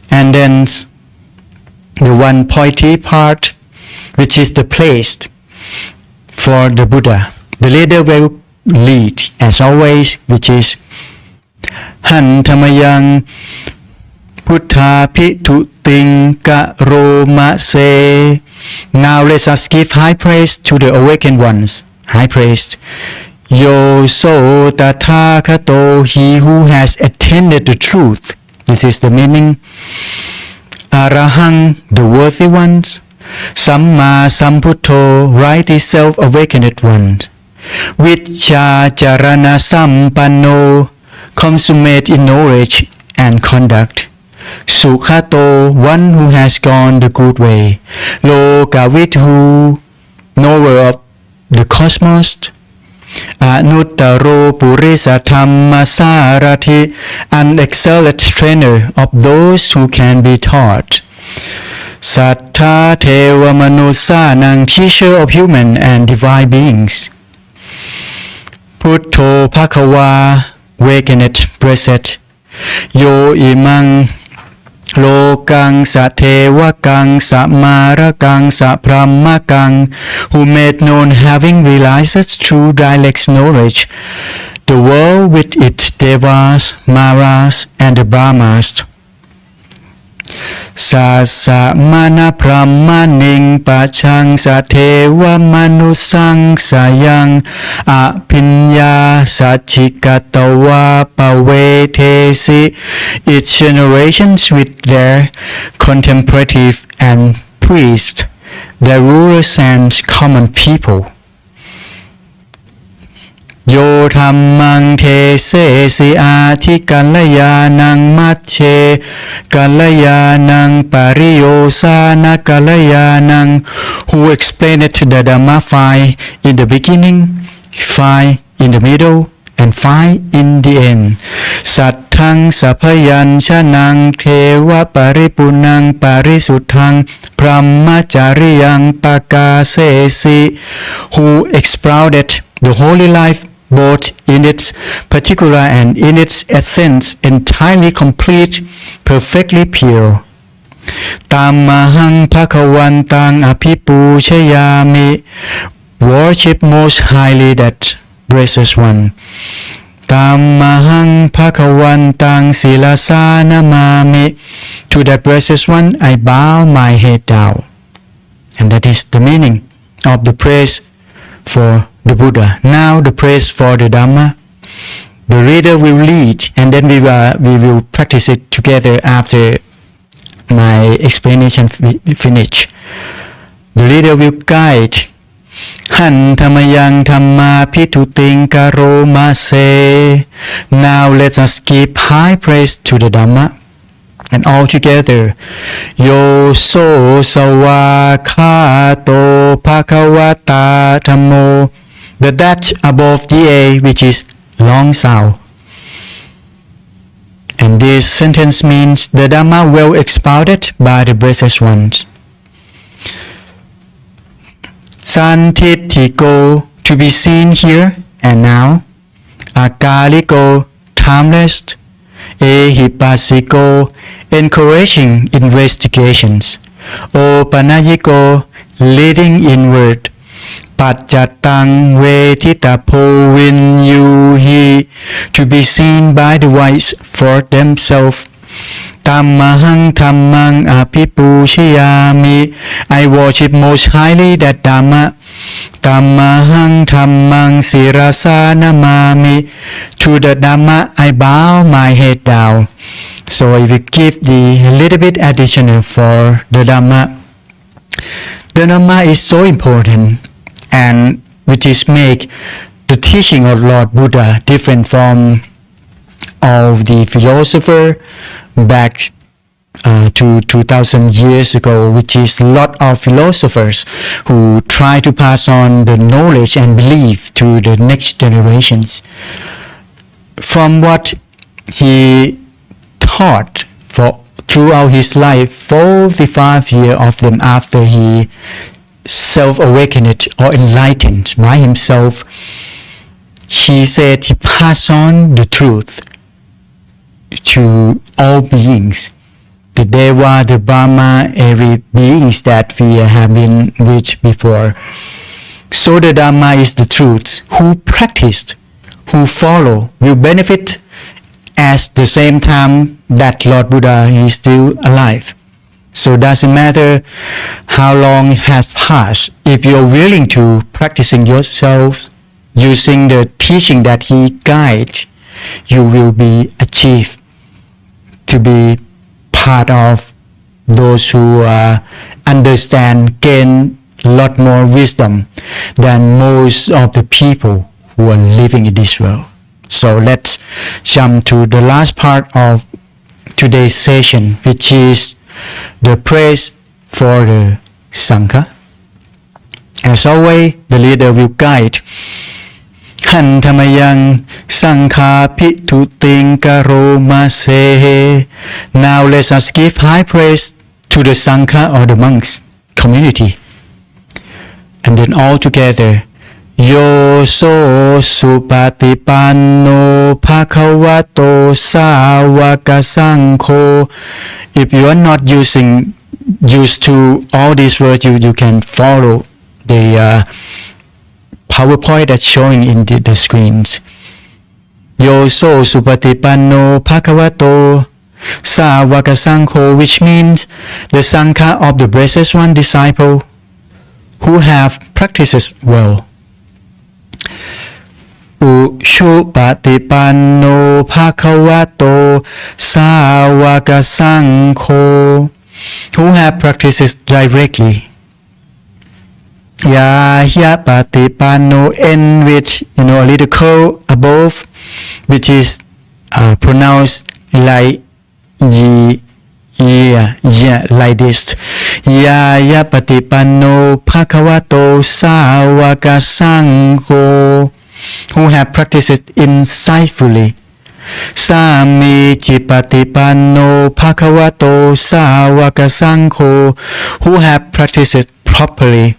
And then the 1.3 part, which is the place for the Buddha. The leader will lead as always, which is Han Tamayang Puttha Pitu Ting Karoma Se. Now let us give high praise to the awakened ones. High praise. Yo so tathagato, he who has attained the truth. This is the meaning. Arahang, the worthy ones. Samma Sambuddho, rightly self-awakened one. Vicca Charana Sampanno, consummate in knowledge and conduct. Sukhato, one who has gone the good way. Lokavidhu, knower of the cosmos. Anuttaro Purisa Dhammasarati, an excellent trainer of those who can be taught. Sattha Teva Manusanang, teacher of human and divine beings. Puttho Bhagava, awakened, blessed. Yo imang Lokang Satevakang Samarakang Sabrahmakang, who made known having realized through direct knowledge the world with its devas, maras, and the brahmas. Sasamana Brahmaning Pachang Sateva Manusang Sayang Apinya Sachikatawa Pavetesi. Each generations with their contemplative and priests, their rulers and common people. โยธรรมังเทเสสิอาทิกัลยานังมัชเชกัลยานังปริโยสานะกัลยานัง who explained the Dhamma 5 in the beginning, 5 in the middle, and 5 in the end. สัทธังสัพยัญชนะเทวะปริปุณังปริสุทธังพรหมจาริยังปกาเสสิ who expounded the holy life both in its particular and in its essence, entirely complete, perfectly pure. ตัมมหังภควันตังอภิปูชยามิ worship most highly that precious one. ตัมมหังภควันตังศิลาสานามามิ to that precious one I bow my head down. And that is the meaning of the praise for the Buddha. Now the praise for the Dhamma. The reader will lead, and then we will practice it together after my explanation finish. The reader will guide. Han thamayan thamma pitu tinkaro mase. Now let us give high praise to the Dhamma. And all together, Yo so sawakato bhagavata dhammo. The dash above the A, which is long sound. And this sentence means the Dhamma well expounded by the blessed ones. Santitiko, to be seen here and now. Akaliko, timeless. Ehipasiko, encouraging investigations. Opanayiko, leading inward. Pajjatang vetitapo vinyuhi, to be seen by the wise for themselves. Tammahang dhammang apipushayami, I worship most highly that Dhamma. Tammahang dhammang sirasa namami, to the Dhamma I bow my head down. So I will give the little bit additional for the Dhamma. The Dhamma is so important, and which is make the teaching of Lord Buddha different from all the philosopher back to 2,000 years ago, which is a lot of philosophers who try to pass on the knowledge and belief to the next generations. From what he taught for throughout his life, 45 years of them after he self-awakened or enlightened by himself, he said he passed on the truth to all beings, the Deva, the Brahma, every beings that we have been with before. So the Dhamma is the truth. Who practiced, who follow, will benefit at the same time that Lord Buddha is still alive. So it doesn't matter how long has passed. If you're willing to practicing yourself using the teaching that he guides, you will be achieved to be part of those who understand, gain a lot more wisdom than most of the people who are living in this world. So let's jump to the last part of today's session, which is the praise for the Sangha. As always, the leader will guide. Han thamayan sangha pitu tinkaro mase. Now let us give high praise to the Sangha or the monks community. And then all together, Yo so supatipanno bhagavato sāvaka saṅkho. If you are not used to all these words, you can follow the PowerPoint that's showing in the screens. Yo so supatipanno bhagavato sāvaka saṅkho, which means the Sangha of the blessed one disciple who have practices well. Ushupatipanno bhagavato sāvaka saṅkho, who have practices directly. Yahya Patipanno, end with a little curl above, which is pronounced like like this. Yahya Patipanno Bhagavato Sāvaka Saṅgho, who have practiced it insightfully. Samichi Patipanno Bhagavato Sāvaka Saṅgho, who have practiced it properly.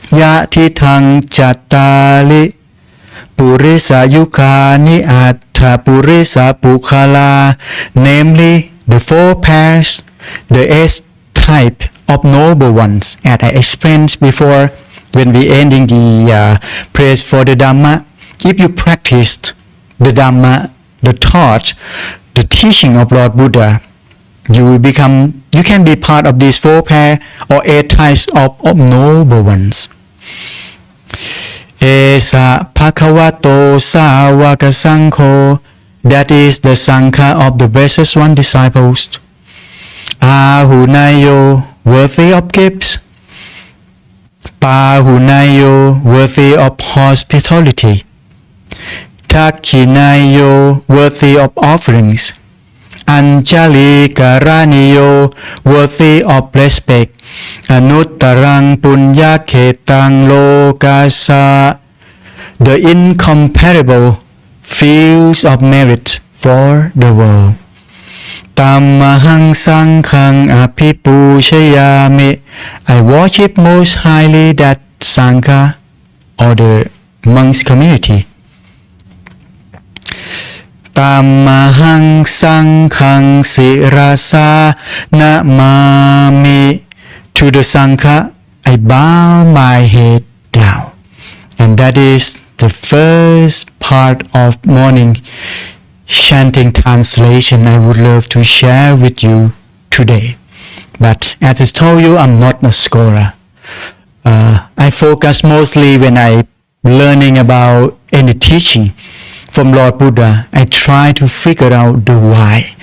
Yatithang Chattali Purisa Yukani Atta Purisa Pukhala, namely the 4 pairs, the 8 type of noble ones, as I explained before when we ending the praise for the Dhamma. If you practiced the Dhamma, the thought, the teaching of Lord Buddha, you can be part of these 4 pair or 8 types of noble ones. Esa Bhagavato Sāvaka Saṅgho, that is the Sangha of the bestest one disciples. Ahunayo, worthy of gifts. Pahunayo, worthy of hospitality. Takkinayo, worthy of offerings. Anjali Karaniyo, worthy of respect. Anuttarang Punyaketang Lokasa, the incomparable fields of merit for the world. Tammahang Sanghang Apipushayami, I worship most highly that Sangha or the monks community. Tammahang Sanghang Sirasa Namami, to the Sangha I bow my head down. And that is the first part of morning chanting translation I would love to share with you today. But as I told you, I'm not a scholar. I focus mostly when I learning about any teaching from Lord Buddha. I try to figure out the why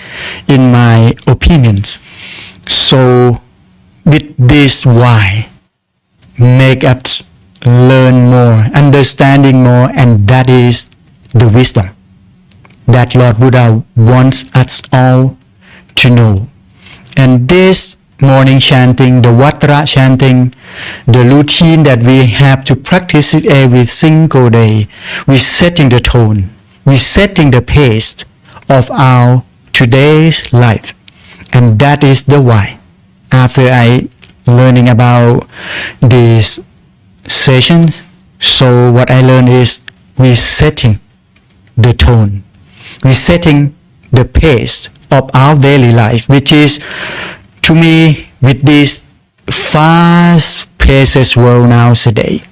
in my opinions. So with this why, make us learn more, understanding more, and that is the wisdom that Lord Buddha wants us all to know. And this morning chanting, the Vatra chanting, the routine that we have to practice it every single day, we're setting the tone, we're setting the pace of our today's life. And that is the why. After I learning about these sessions, so what I learned is we're setting the tone, we're setting the pace of our daily life, which is, to me, with this fast-paced world nowadays,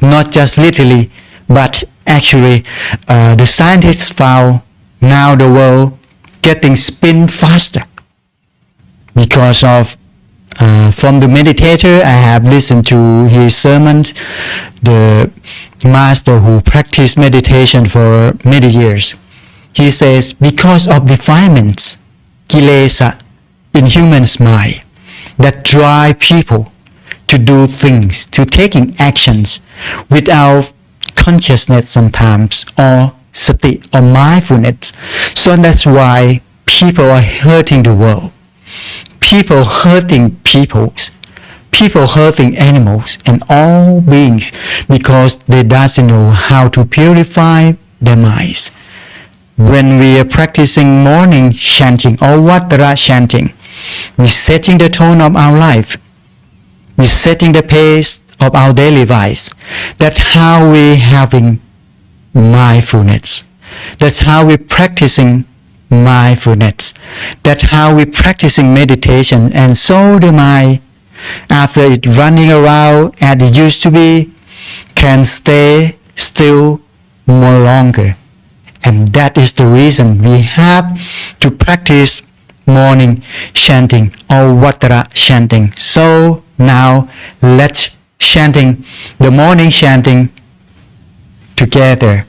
not just literally, but actually, the scientists found now the world getting spin faster because of from the meditator I have listened to his sermons, the master who practiced meditation for many years. He says, because of defilements, kilesa, in human's mind, that drive people to do things, to taking actions without consciousness sometimes, or sati, or mindfulness. So that's why people are hurting the world. People hurting peoples, people hurting animals and all beings because they doesn't know how to purify their minds. When we are practicing morning chanting or Vatra chanting, we're setting the tone of our life. We're setting the pace of our daily life. That's how we're having mindfulness. That's how we're practicing mindfulness. That's how we're practicing meditation. And so the mind, after it running around as it used to be, can stay still more longer. And that is the reason we have to practice morning chanting or Vatra chanting. So now let's chanting the morning chanting together.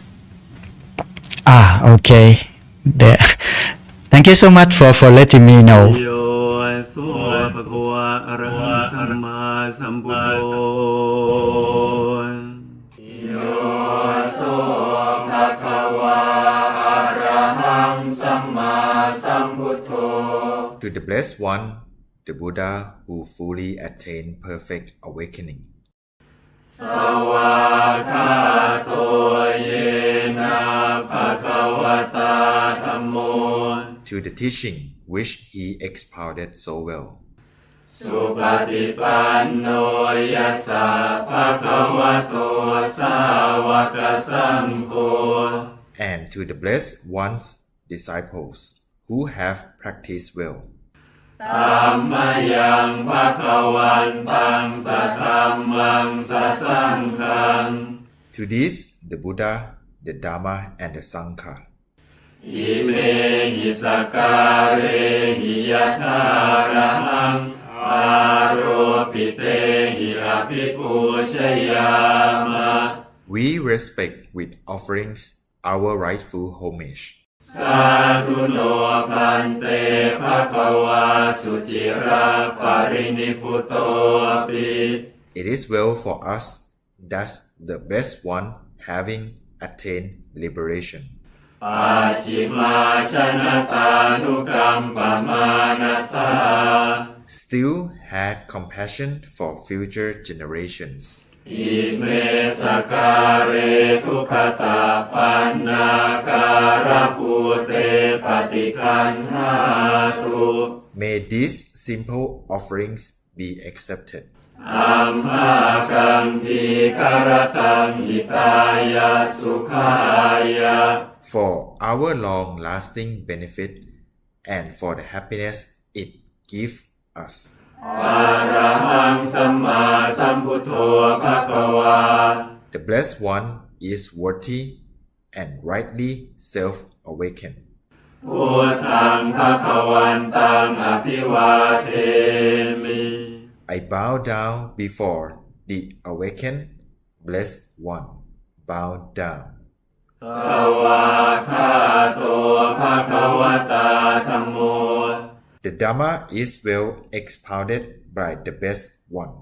Okay. There. Thank you so much for letting me know. ภะคะวะอะระหังสัมมาสัมพุทโธโยโสภะคะวะอะระหังสัมมาสัมพุทโธ To the Blessed One, the Buddha who fully attained perfect awakening. สวากขาโตเยนะภะคะวะตาธัมโม To the teaching which he expounded so well. สุปฏิปันโนยัสสะภะคะวะโตสาวกสังโฆ And to the Blessed One's disciples who have practiced well. ธัมมยังภะคะวันตังสัทธัมมังสัสสังฆัง To these, the Buddha, the Dharma, and the Sangha. อิเมหิสการเรหิยะทาระหังอาโรปิเตหิอภิปูชยามะ We respect with offerings our rightful homage. สาธุโนพันเตภะคะวาสุจิราปรินิพุตโตปิ It is well for us that the Blessed One, having attained liberation, ปัจฉิมาชนะตานุกัมปมานัสสา still had compassion for future generations. อิเมสการเรทุขตาปันนาการภูเตปฏิคันหาตุ May these simple offerings be accepted. อัมหากังทีคารตังหิตายาสุขายา For our long-lasting benefit and for the happiness it gives us. อะระหังสัมมาสัมพุทโธภะคะวา The Blessed One is worthy and rightly self-awakened. พุทธังภะคะวันตังอภิวาเทมิ I bow down before the awakened Blessed One. Bow down. สวากขาโตภะคะวะตาธัมโม The Dhamma is well expounded by the Best One.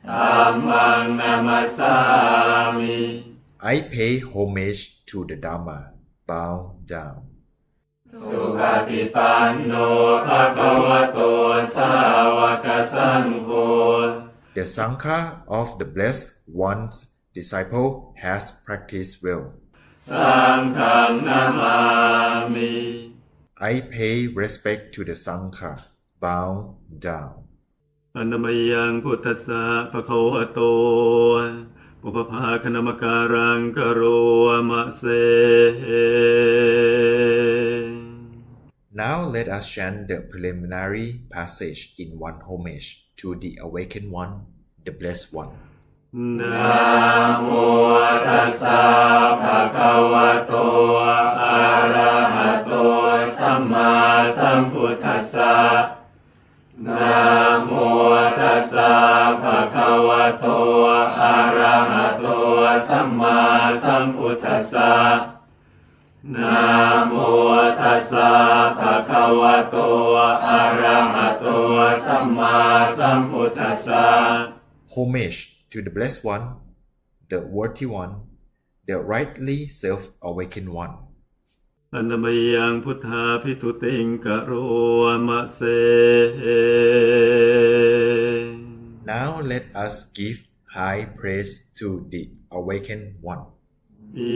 ธัมมังนามัสสามิ I pay homage to the Dhamma. Bow down. สุปฏิปันโนภะคะวะโตสาวกสังโฆ The Sangha of the Blessed One's disciple has practiced well. สังฆังนามามิ I pay respect to the Sangha. Bow down. อนัมยังพุทธัสสะภะคะวะโตปุพพาคณมการังกโรมะเส Now let us chant the preliminary passage in one homage to the awakened one, the Blessed One. นะโมตัสสะภะคะวะโตอะระหะโตสัมมาสัมพุทธัสสะนะโมตัสสะภะคะวะโตอะระหะโตสัมมาสัมพุทธัสสะนะโมตัสสะภะคะวะโตอะระหะโตสัมมาสัมพุทธัสสะ Homage to the Blessed One, the worthy one, the rightly self-awakened one. อนัมยังพุทธาภิทุติงกโรมะเส Now let us give high praise to the awakened one.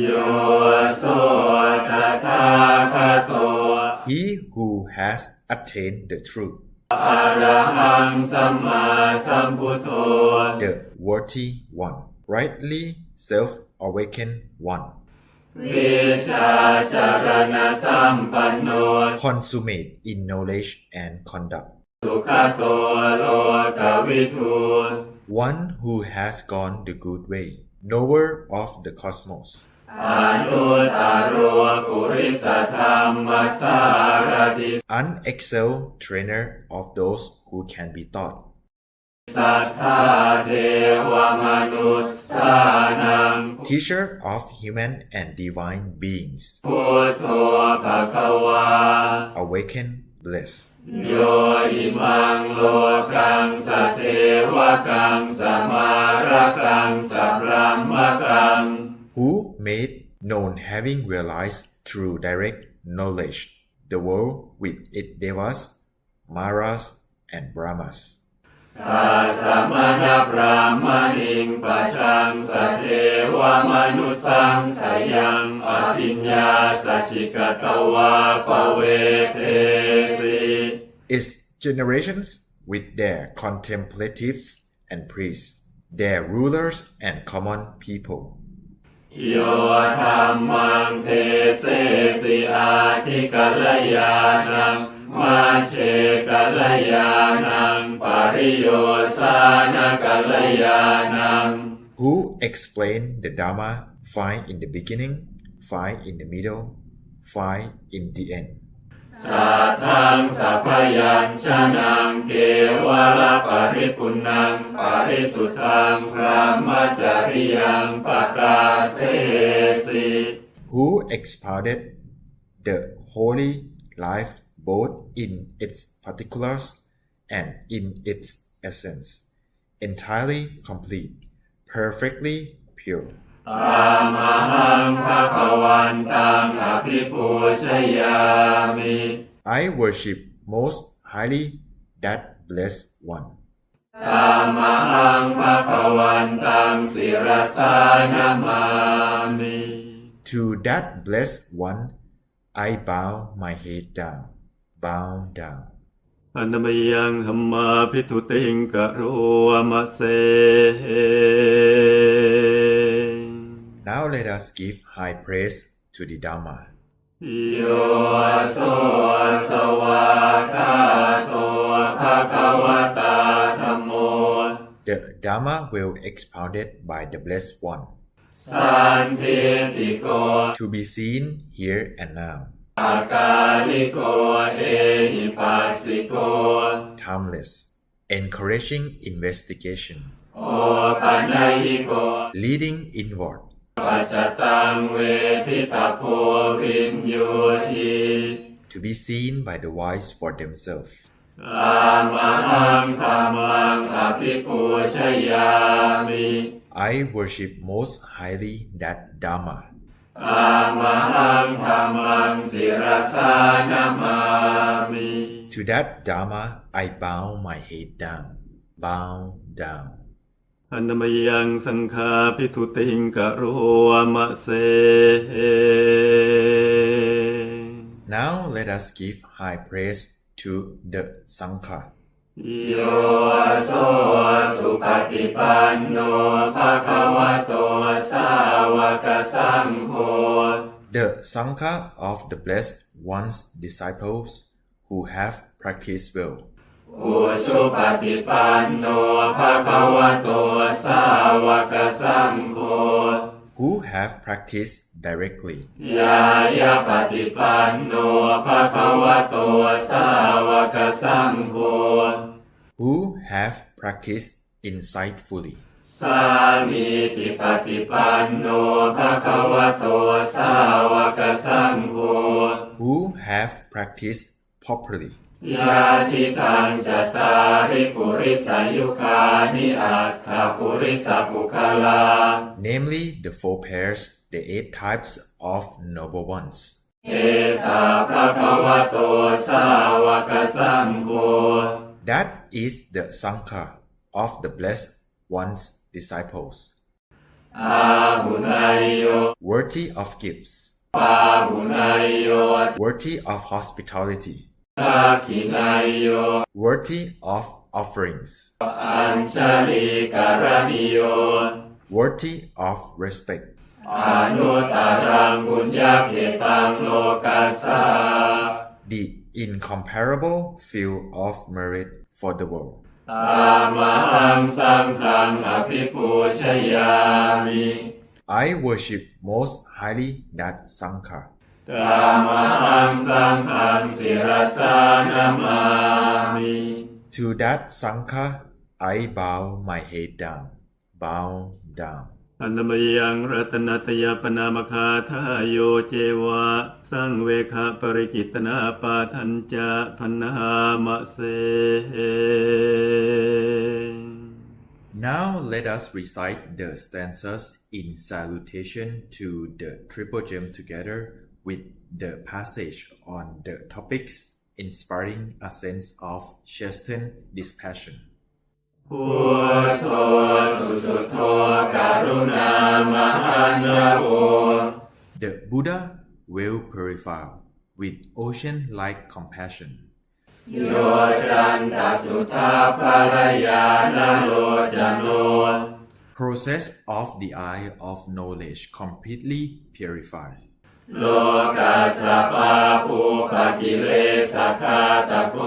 โยโสตถาคโต He who has attained the truth, อะระหังสัมมาสัมพุทโธ the worthy one, rightly self-awakened one, วิชาจารณสัมปันโน consummate in knowledge and conduct, สุขโตโลกวิทู one who has gone the good way, knower of the cosmos, อนุตตโรปุริสธรรมสารติ unexcelled trainer of those who can be taught, สัทธาเทวมนุษย์สานัง teacher of human and divine beings, พุทโธภะคะวา awakened bless. โยอิมังโลกังสเทวกังสมาระกังสัพพมกัง Who made known having realized through direct knowledge the world with its devas, maras, and brahmas. สัสมณพราหมณิงปัจจังสเทวมนุสังสยังอภิญญาสัชิกตวาปเวเทสิ Its generations with their contemplatives and priests, their rulers and common people. โยธัมมังเทเสสิอาทิกัลยานังมาเชกัลยานังปริโยสานกัลยานัง Who explain the Dhamma, find in the beginning, find in the middle, find in the end. สัทธังสัพพยัญชนะเกวะละปริปุณังปริสุทธังพระมจริยังปกาเสสิ Who expounded the holy life both in its particulars and in its essence, entirely complete, perfectly pure. ตามหังภะวันตังอภิปูชยามิ I worship most highly that blessed one. ตามหังภะวันตังศิรสานามามิ To that blessed one, I bow my head down, bow down. อนัมยังธัมมาภิทุติงกะโรมะเส Now let us give high praise to the Dhamma. โยโสสวาคาโตภะคะวะตาธัมโม The Dhamma will expounded by the blessed one, สันทิติโก to be seen here and now, อากาลิโกเอหิปัสสิโก timeless, encouraging investigation, โอปัญญิโก leading inward, ปัจจตังเวทิตาโพวินโยหิ to be seen by the wise for themselves. ตามหังธัมมังอภิปูชยามิ I worship most highly that Dhamma. ตามหังธัมมังศิรสานามามิ To that Dhamma, I bow my head down, bow down. อนัมยังสังฆาภิทุติงกะโรมะเส Now let us give high praise to the Sangha. โยโสสุปฏิปันโนภะคะวะโตสาวกสังโฆ The Sangha of the blessed one's disciples who have practiced well. อุชุปฏิปันโนภะคะวะโตสาวกสังโฆ Who have practiced directly. ยายาปฏิปันโนภะคะวะโตสาวกสังโฆ Who have practiced insightfully. สามีจิปฏิปันโนภะคะวะโตสาวกสังโฆ Who have practiced properly. ยาทิทังจตาริปุริสายุคานิอัตถปุริสปุคลา Namely, the four pairs, the 8 types of noble ones. เอสาภะคะวะโตสาวกสังโฆ That is the Sangha of the blessed one's disciples. อาหุนายโย Worthy of gifts, ปาหุนายโย worthy of hospitality, ทักขินายโย worthy of offerings, อัญชลีการณิโย worthy of respect, อนุตตรังบุญญาเขตังโลกัสสา the incomparable field of merit for the world. ตามหังสังฆังอภิปูชยามิ I worship most highly that Sangha. ตามหังสังฆังศิรสานามามิ To that Sangha, I bow my head down, bow down. อ อันมยังรัตนัตยปนามคาทายโยเจวะสังเวคะปริกิตนาปาทัญจะพันหามะเส Now let us recite the stanzas in salutation to the triple gem together with the passage on the topics inspiring a sense of chastened dispassion. พุทโธสุสุโธการุณามหันโว The Buddha will purify with ocean-like compassion. โยจันตสุทาภรยานโลจโน Process of the eye of knowledge completely purified. โลกัสสปาภูปกิเลสขาตโก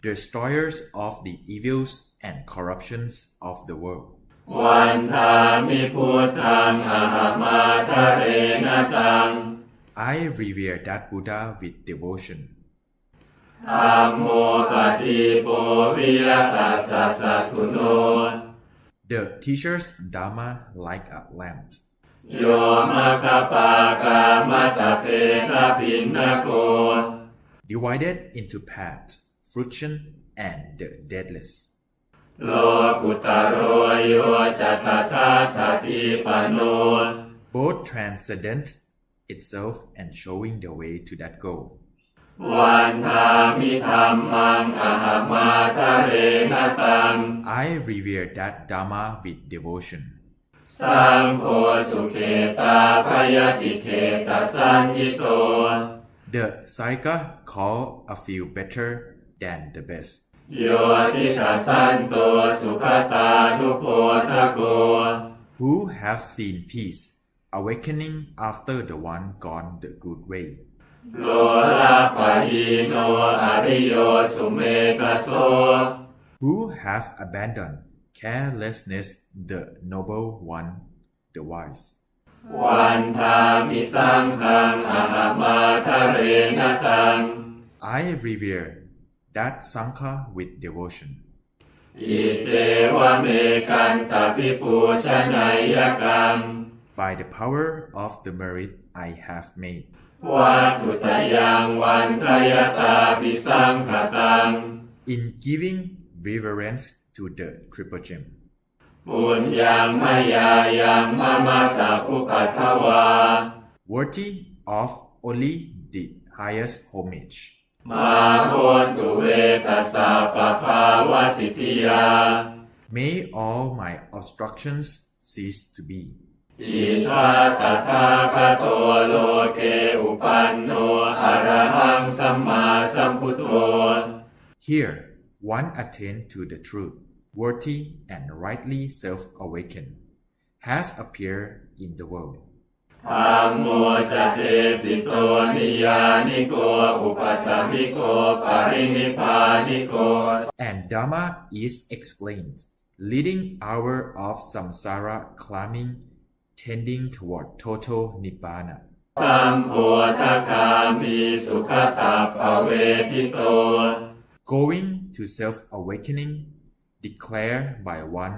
Destroyers of the evils and corruptions of the world. วันทามิพุทธังอหมาทะเรนตัง I revere that Buddha with devotion. ธัมโมปฏิโปวิยตัสสะสัทธุโน The teacher's Dharma like a lamp. โยมะคปากามตะเปทะปินนโก Divided into paths, fruition, and the deathless. โลกุตโรโยจัตตาทัติปโน Both transcendent itself and showing the way to that goal. วันทามิธัมมังอหมาทะเรนตัง I revere that Dharma with devotion. สังโฆสุเขตาพยติเขตสัญญิโต The Sangha call a few better than the best. โยทิทัสสันโตสุขตานุโพทโก Who have seen peace, awakening after the one gone the good way. โลลาปะหิโนอริโยสุเมกโส Who have abandoned carelessness, the noble one, the wise. วันทามิสังฆังอหมาทะเรนตัง I revere that Sangha with devotion. อิเจวะเมกันตปิปูชนัยกัง By the power of the merit I have made. วัตถุตยังวันทยตาปิสังขตัง In giving reverence to the triple gem. ปุญญังมยายังมะมะสัพพุปัทวา Worthy of only the highest homage. มาโหตุเวตัสสะปะภาวสิทธิยา May all my obstructions cease to be. อิทาตถาคโตโลเกอุปันโนอะระหังสัมมาสัมพุทโธ Here, one attained to the truth, worthy and rightly self-awakened, has appeared in the world. ธัมโมจะเทสิโตนิยานิโกอุปสัมมิโกปรินิพพานิโก And Dhamma is explained, leading hour of samsara climbing, tending toward total nibbana. สัมโพธคามิสุขตาปเวทิโต Going to self-awakening, declared by one,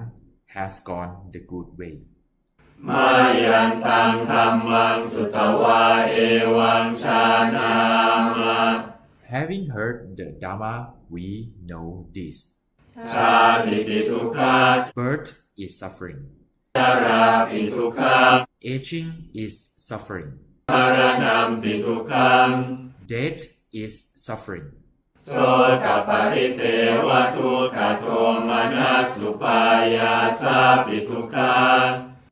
has gone the good way. มายันตังธัมมังสุตวาเอวังชานามะ Having heard the Dhamma, we know this. ชาติปิทุกขา Birth is suffering. ชราปิทุกขา Aging is suffering. มรณะปิทุกขัง Death is suffering. โสกปริเทวทุกขโทมนัสสุปายาสาปิทุกขา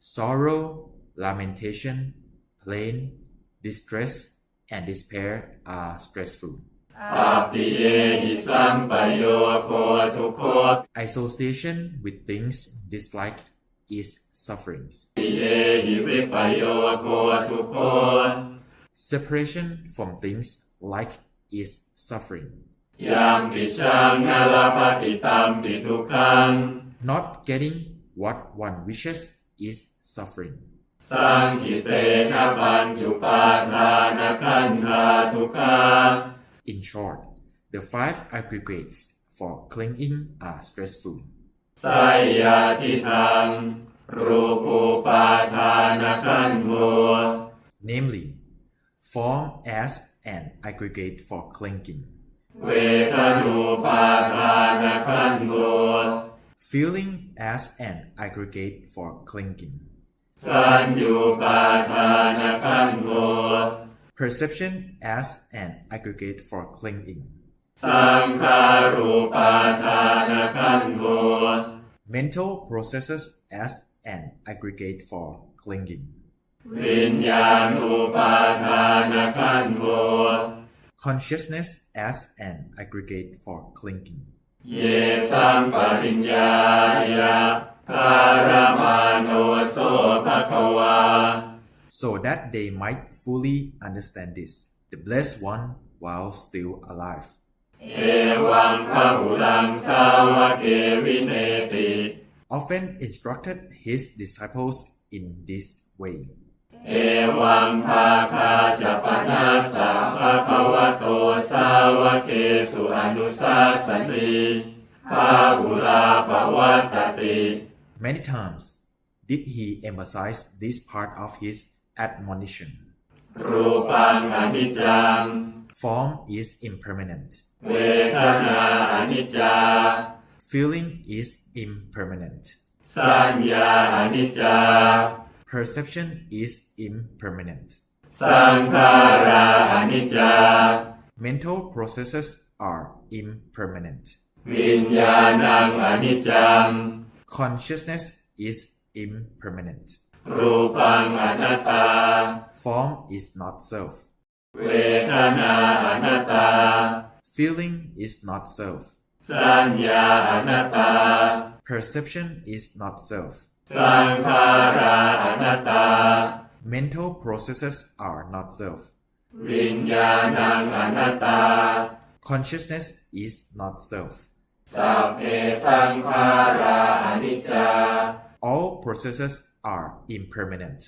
Sorrow, lamentation, pain, distress, and despair are stressful. ปัปปิเยหิสัมปโยโคทุกโค Association with things disliked is suffering. ปิเยหิวิปโยโคทุกโค Separation from things liked is suffering. ยัมปิชังนลปฏิตัมปิทุกขัง Not getting what one wishes is suffering. สังคิเตนะปัญจุปาทานขันธาทุกขา In short, the five aggregates for clinging are stressful. ไสยทิทังรูปูปาทานขันโธ namely, form as an aggregate for clinging, เวทนูปาทานขันโธ feeling as an aggregate for clinging, สัญญูปาทานขันโธ perception as an aggregate for clinging, สังขารูปาทานขันโธ mental processes as an aggregate for clinging, วิญญาณูปาทานขันโธ consciousness as an aggregate for clinging, เยสัมปริญญายะคารมาโนโสภควา so that they might fully understand this, the blessed one while still alive. เอวังพหุลังสาวเกวิเนติ Often instructed his disciples in this way. เอวังภาคาจะปนาสาภควโตสาวเกสุอนุสาสนีภาหุลาภวัตติ Many times did he emphasize this part of his admonition. รูปังอนิจจัง Form is impermanent. เวทนาอนิจจา Feeling is impermanent. สัญญาอนิจจา Perception is impermanent. สังขาราอนิจจา Mental processes are impermanent. วิญญาณังอนิจจัง Consciousness is impermanent. รูปังอนัตตา Form is not self. เวทนาอนัตตา Feeling is not self. สัญญาอนัตตา Perception is not self. สังขาราอนัตตา Mental processes are not self. วิญญาณังอนัตตา Consciousness is not self. สัพเพสังขาราอนิจจา All processes are impermanent.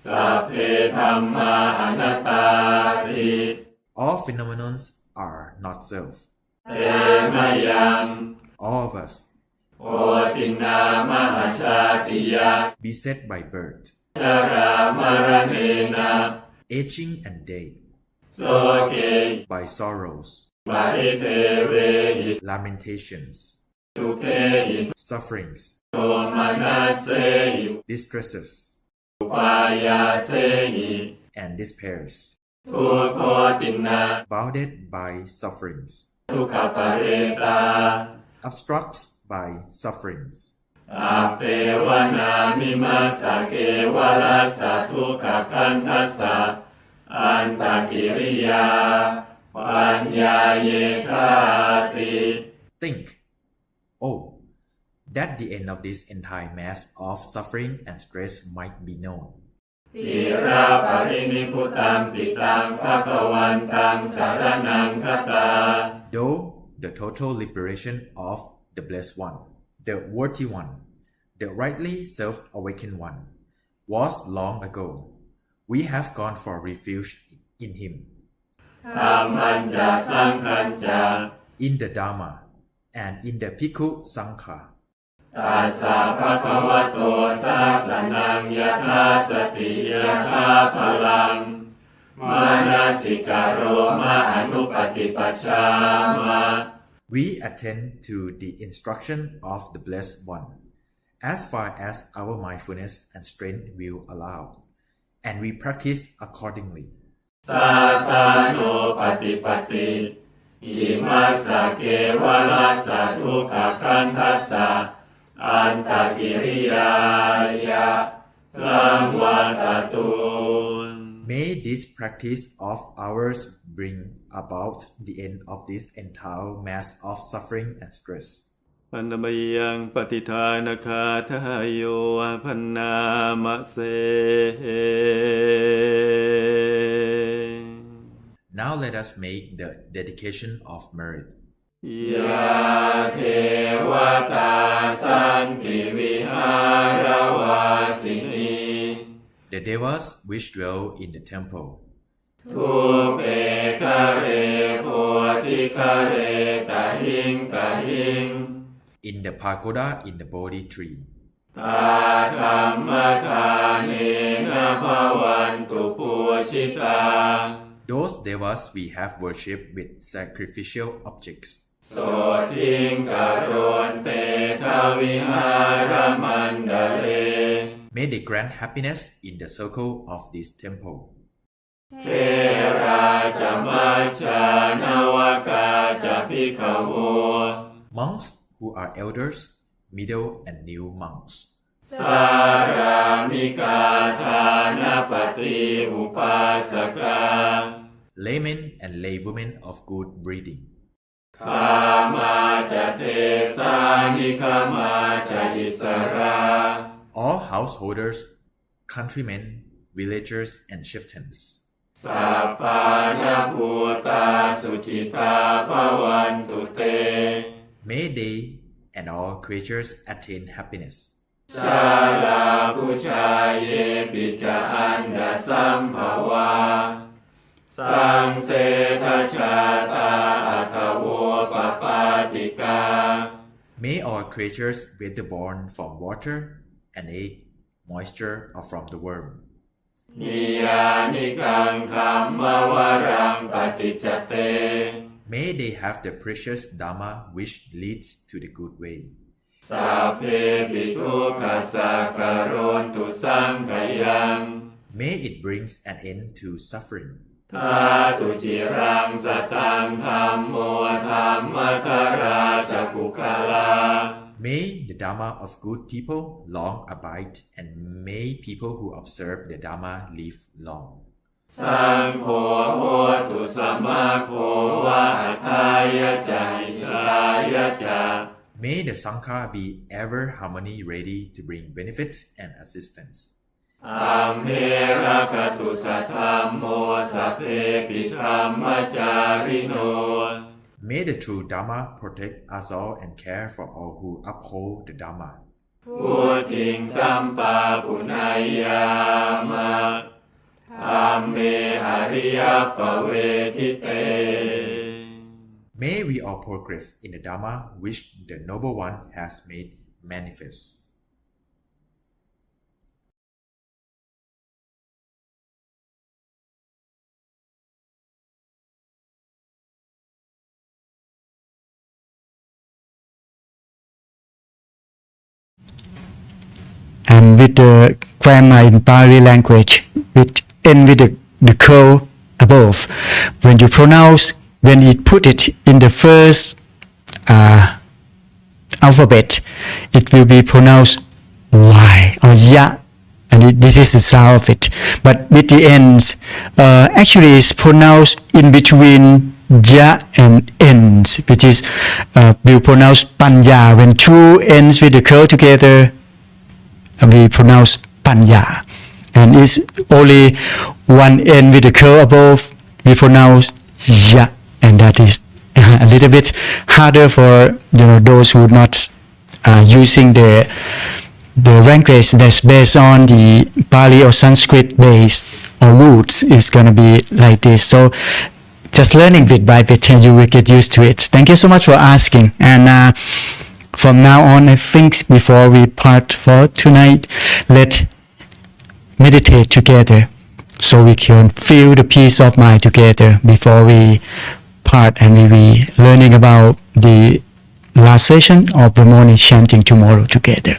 สัพเพธัมมาอนัตตาติ All phenomena are not self. เตมะยัง All of us, โอตินามหาชาติยะ beset by birth, ชรามรณเนนะ aging and death, โสเก by sorrows, ปริเทเวหิ lamentations, ทุเกหิ sufferings, โทมนัสเสหิ distresses, อุปายาเสหิ and despairs, ทุกโคตินา bounded by sufferings, ทุกขปเรตา obstructs by sufferings, อาเปวนามิมาสเกวรัสสะทุกขคันทัสสะอันตกิริยาปัญญาเยธาติ Think, oh, that the end of this entire mass of suffering and stress might be known. จิราปรินิพุตังปิตังภควันตังสารนังคตา Though the total liberation of the Blessed One, the Worthy One, the rightly self-awakened One, was long ago, we have gone for refuge in Him, ธรรมันจะสังขันจะ in the Dharma, and in the Bhikkhu Sangha. ตัสสะภะคะวะโตสาสนังยถาสติยถาพลังมานาสิกโรมะอนุปฏิปัชฌามะ We attend to the instruction of the Blessed One, as far as our mindfulness and strength will allow, and we practice accordingly. สาสาโนปฏิปติอิมัสสะเกวรัสสะทุกขคันทัสสะอันตกิริยายะสังวัตตุ May this practice of ours bring about the end of this entire mass of suffering and stress. ปัณมยังปฏิทานคาทายโยพันนามะเส Now let us make the dedication of merit. ยะเทวตาสันติวิหารวาสินี The devas which dwell in the temple, ทุเปคะเรโพธิคะเรตหิงตหิง in the pagoda in the Bodhi tree. ตาธัมมทาเนนะภวันตุปูชิตา Those devas we have worshipped with sacrificial objects. โสทิงกโรนเตทวิหารมันดาเล May they grant happiness in the circle of this temple. เทราจมัจจานวกาจะภิกขโว Monks who are elders, middle and new monks. สารามิกาทานปฏิอุปาสกา Laymen and laywomen of good breeding. คามาจะเทสานิคามาจะอิสรา All householders, countrymen, villagers and chieftains. สัพพานาภูตาสุจิตาภวันตุเต May they and all creatures attain happiness. ชาลาผู้ชายเยปิจาอันดาสัมภวาสังเสทชาตาอัตโวปปาติกา May all creatures whether born from water, an egg, moisture or from the worm. นิยานิกังคัมมวรังปฏิจเต May they have the precious Dhamma which leads to the good way. สัพเพปิทุกขสักกโรนตุสังขยัง May it brings an end to suffering. ทาตุจิรังสตังธัมโมธัมมทราจักุคลา May the Dhamma of good people long abide and may people who observe the Dhamma live long. สังโฆโหตุสัมมาโควะอัฏฐายะจานิกายะจา May the Sangha be ever harmony ready to bring benefits and assistance. อัมเพระคตุสัทธัมโมสัพเพปิธัมมจาริโน May the true Dhamma protect us all and care for all who uphold the Dhamma. พุทธิงสัมปาปุณายยามะธัมเมอริยปเวทิเต May we all progress in the Dhamma which the Noble One has made manifest. And with the grammar in Pali language, which end with the curl above. When you pronounce, when you put it in the first alphabet, it will be pronounced Y or Ya, and this is the sound of it. But with the ends, actually it's pronounced in between Ja and ends, which is we pronounce Panya. When two ends with the curl together, we pronounce Panya. And it's only one end with the curl above, we pronounce Ya, and that is a little bit harder for those who are not using the language that's based on the Pali or Sanskrit based or roots is going to be like this. So just learning bit by bit and you will get used to it. Thank you so much for asking. And from now on, I think before we part for tonight, let's meditate together so we can feel the peace of mind together before we part, and we'll be learning about the last session of the morning chanting tomorrow together.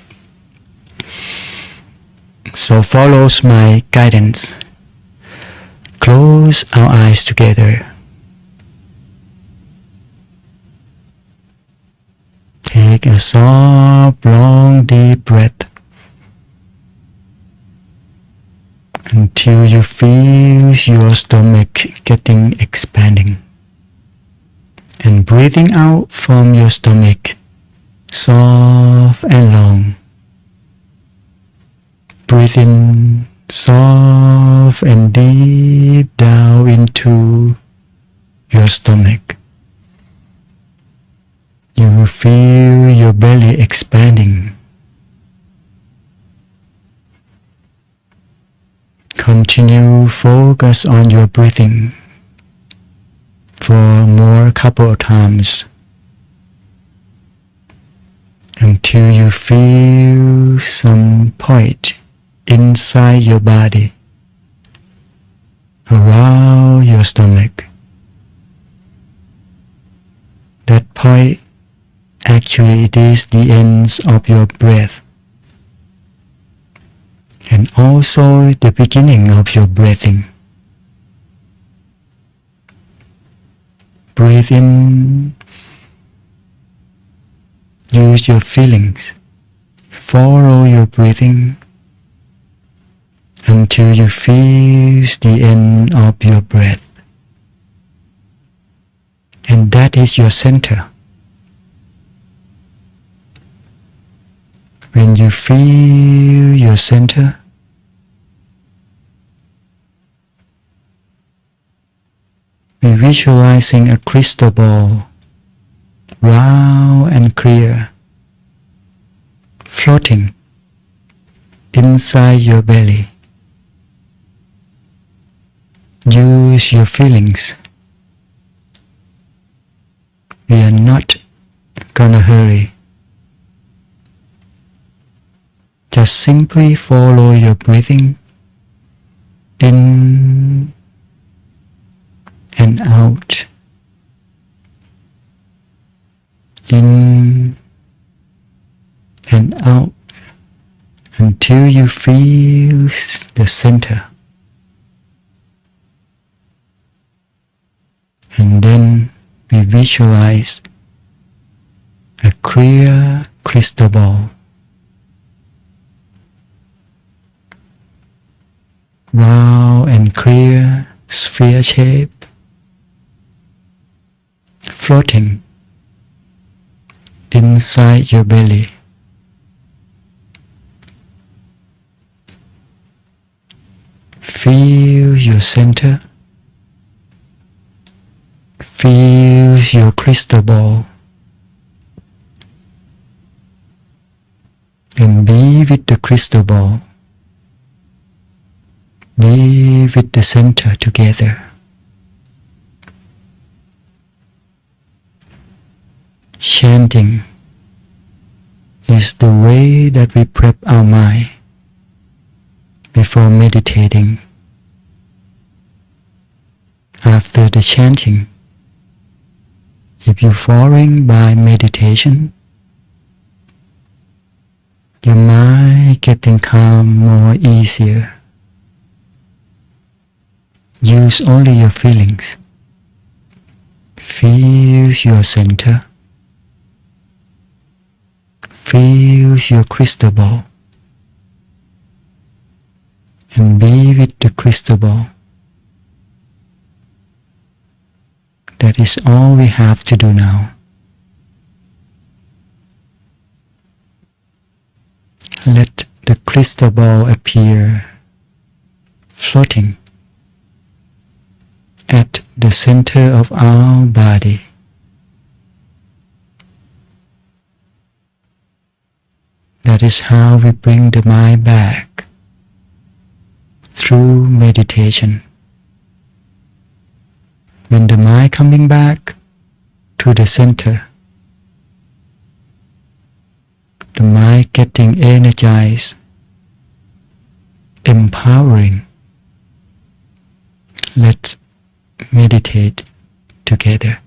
So follows my guidance. Close our eyes together. Take a soft, long, deep breath until you feel your stomach expanding. And breathing out from your stomach, soft and long. Breathe in soft and deep down into your stomach. You will feel your belly expanding. Continue focus on your breathing for more couple of times. until you feel some point inside your body, around your stomach. That point actually it is the ends of your breath and also the beginning of your breathing. Breathe in, use your feelings, follow your breathing until you feel the end of your breath. And that is your center. When you feel your center, be visualizing a crystal ball, round and clear, floating inside your belly. Use your feelings. We are not gonna hurry. Just simply follow your breathing in and out, in and out until you feel the center. And then we visualize a clear crystal ball, round and clear sphere shape, floating inside your belly. Feel your center, feel your crystal ball, and be with the crystal ball. Be with the center together. Chanting is the way that we prep our mind before meditating. After the chanting, if you're following by meditation, your mind getting calm more easier. Use only your feelings. Feel your center. Feel your crystal ball. And be with the crystal ball. That is all we have to do now. Let the crystal ball appear, floating at the center of our body. That is how we bring the mind back through meditation. When the mind coming back to the center, the mind getting energized, empowering. Let's meditate together.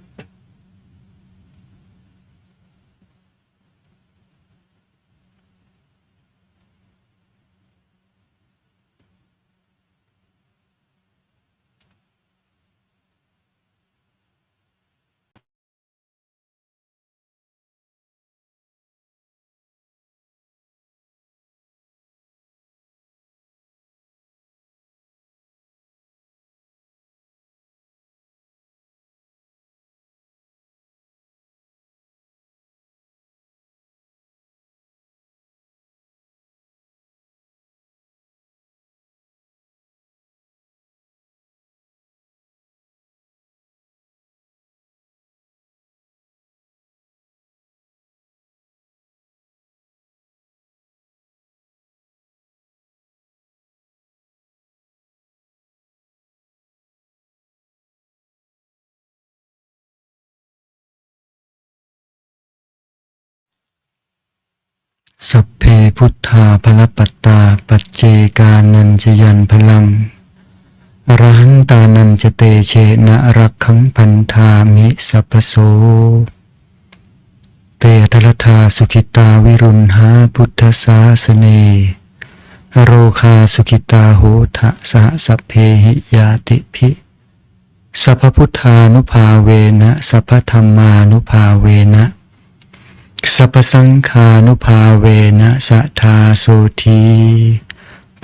สัพเพพุทธาภลปัตตาปัจเจกานันจยันพลังอรหันตานันจเตเชนะรักขังพันธามิสัพพโสเตทรธาสุขิตาวิรุณหาพุทธศาสเนอโรคาสุขิตาโหทะสหสัพเพหิยาติภิสัพพพุทธานุภาเวนะสัพพธัมมานุภาเวนะสัพพสังฆานุภาเวนะสัทธาโสธี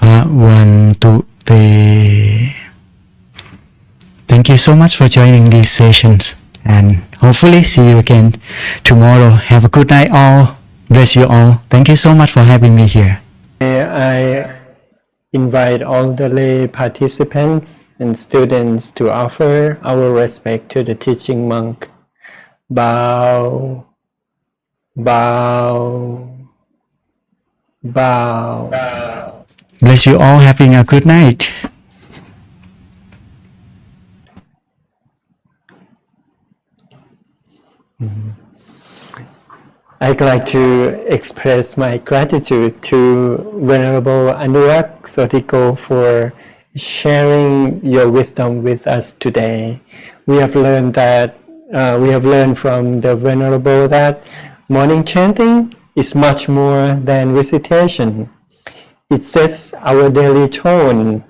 ภวันตุเต Thank you so much for joining these sessions and hopefully see you again tomorrow. Have a good night all. Bless you all. Thank you so much for having me here. I invite all the lay participants and students to offer our respect to the teaching monk. Bow, bow, bow. Bless you all. Having a good night. I'd like to express my gratitude to Venerable Anurak Sotthiko for sharing your wisdom with us today. We have learned from the Venerable that morning chanting is much more than recitation. It sets our daily tone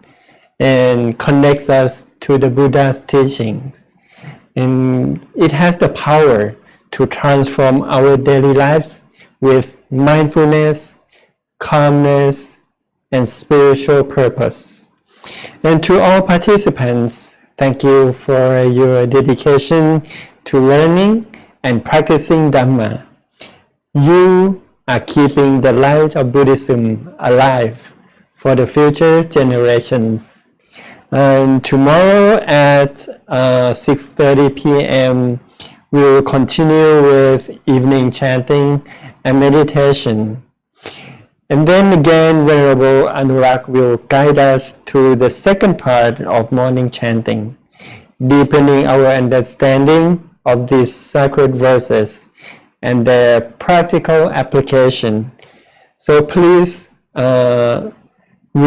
and connects us to the Buddha's teachings. And it has the power to transform our daily lives with mindfulness, calmness, and spiritual purpose. And to all participants, thank you for your dedication to learning and practicing Dhamma. You are keeping the light of Buddhism alive for the future generations. And tomorrow at 6:30 p.m. we will continue with evening chanting and meditation. And then again, Venerable Anurak will guide us to the second part of morning chanting, deepening our understanding of these sacred verses and their practical application. So please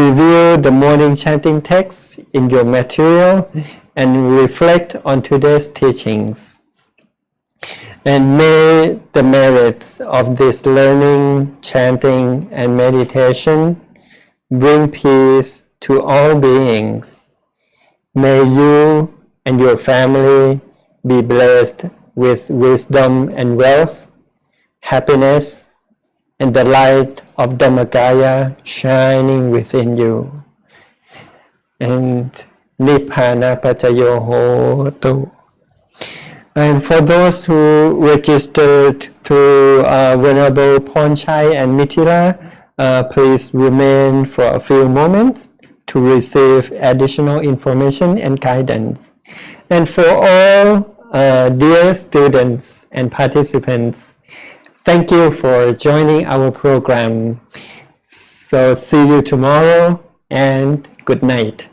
review the morning chanting text in your material and reflect on today's teachings. And may the merits of this learning, chanting, and meditation bring peace to all beings. May you and your family be blessed with wisdom and wealth, happiness, and the light of Dhammakaya shining within you. And Nibbana Pacayo Hotu. And for those who registered through Venerable Ponchai and Mithila, please remain for a few moments to receive additional information and guidance. And for all dear students and participants, thank you for joining our program. So see you tomorrow and good night.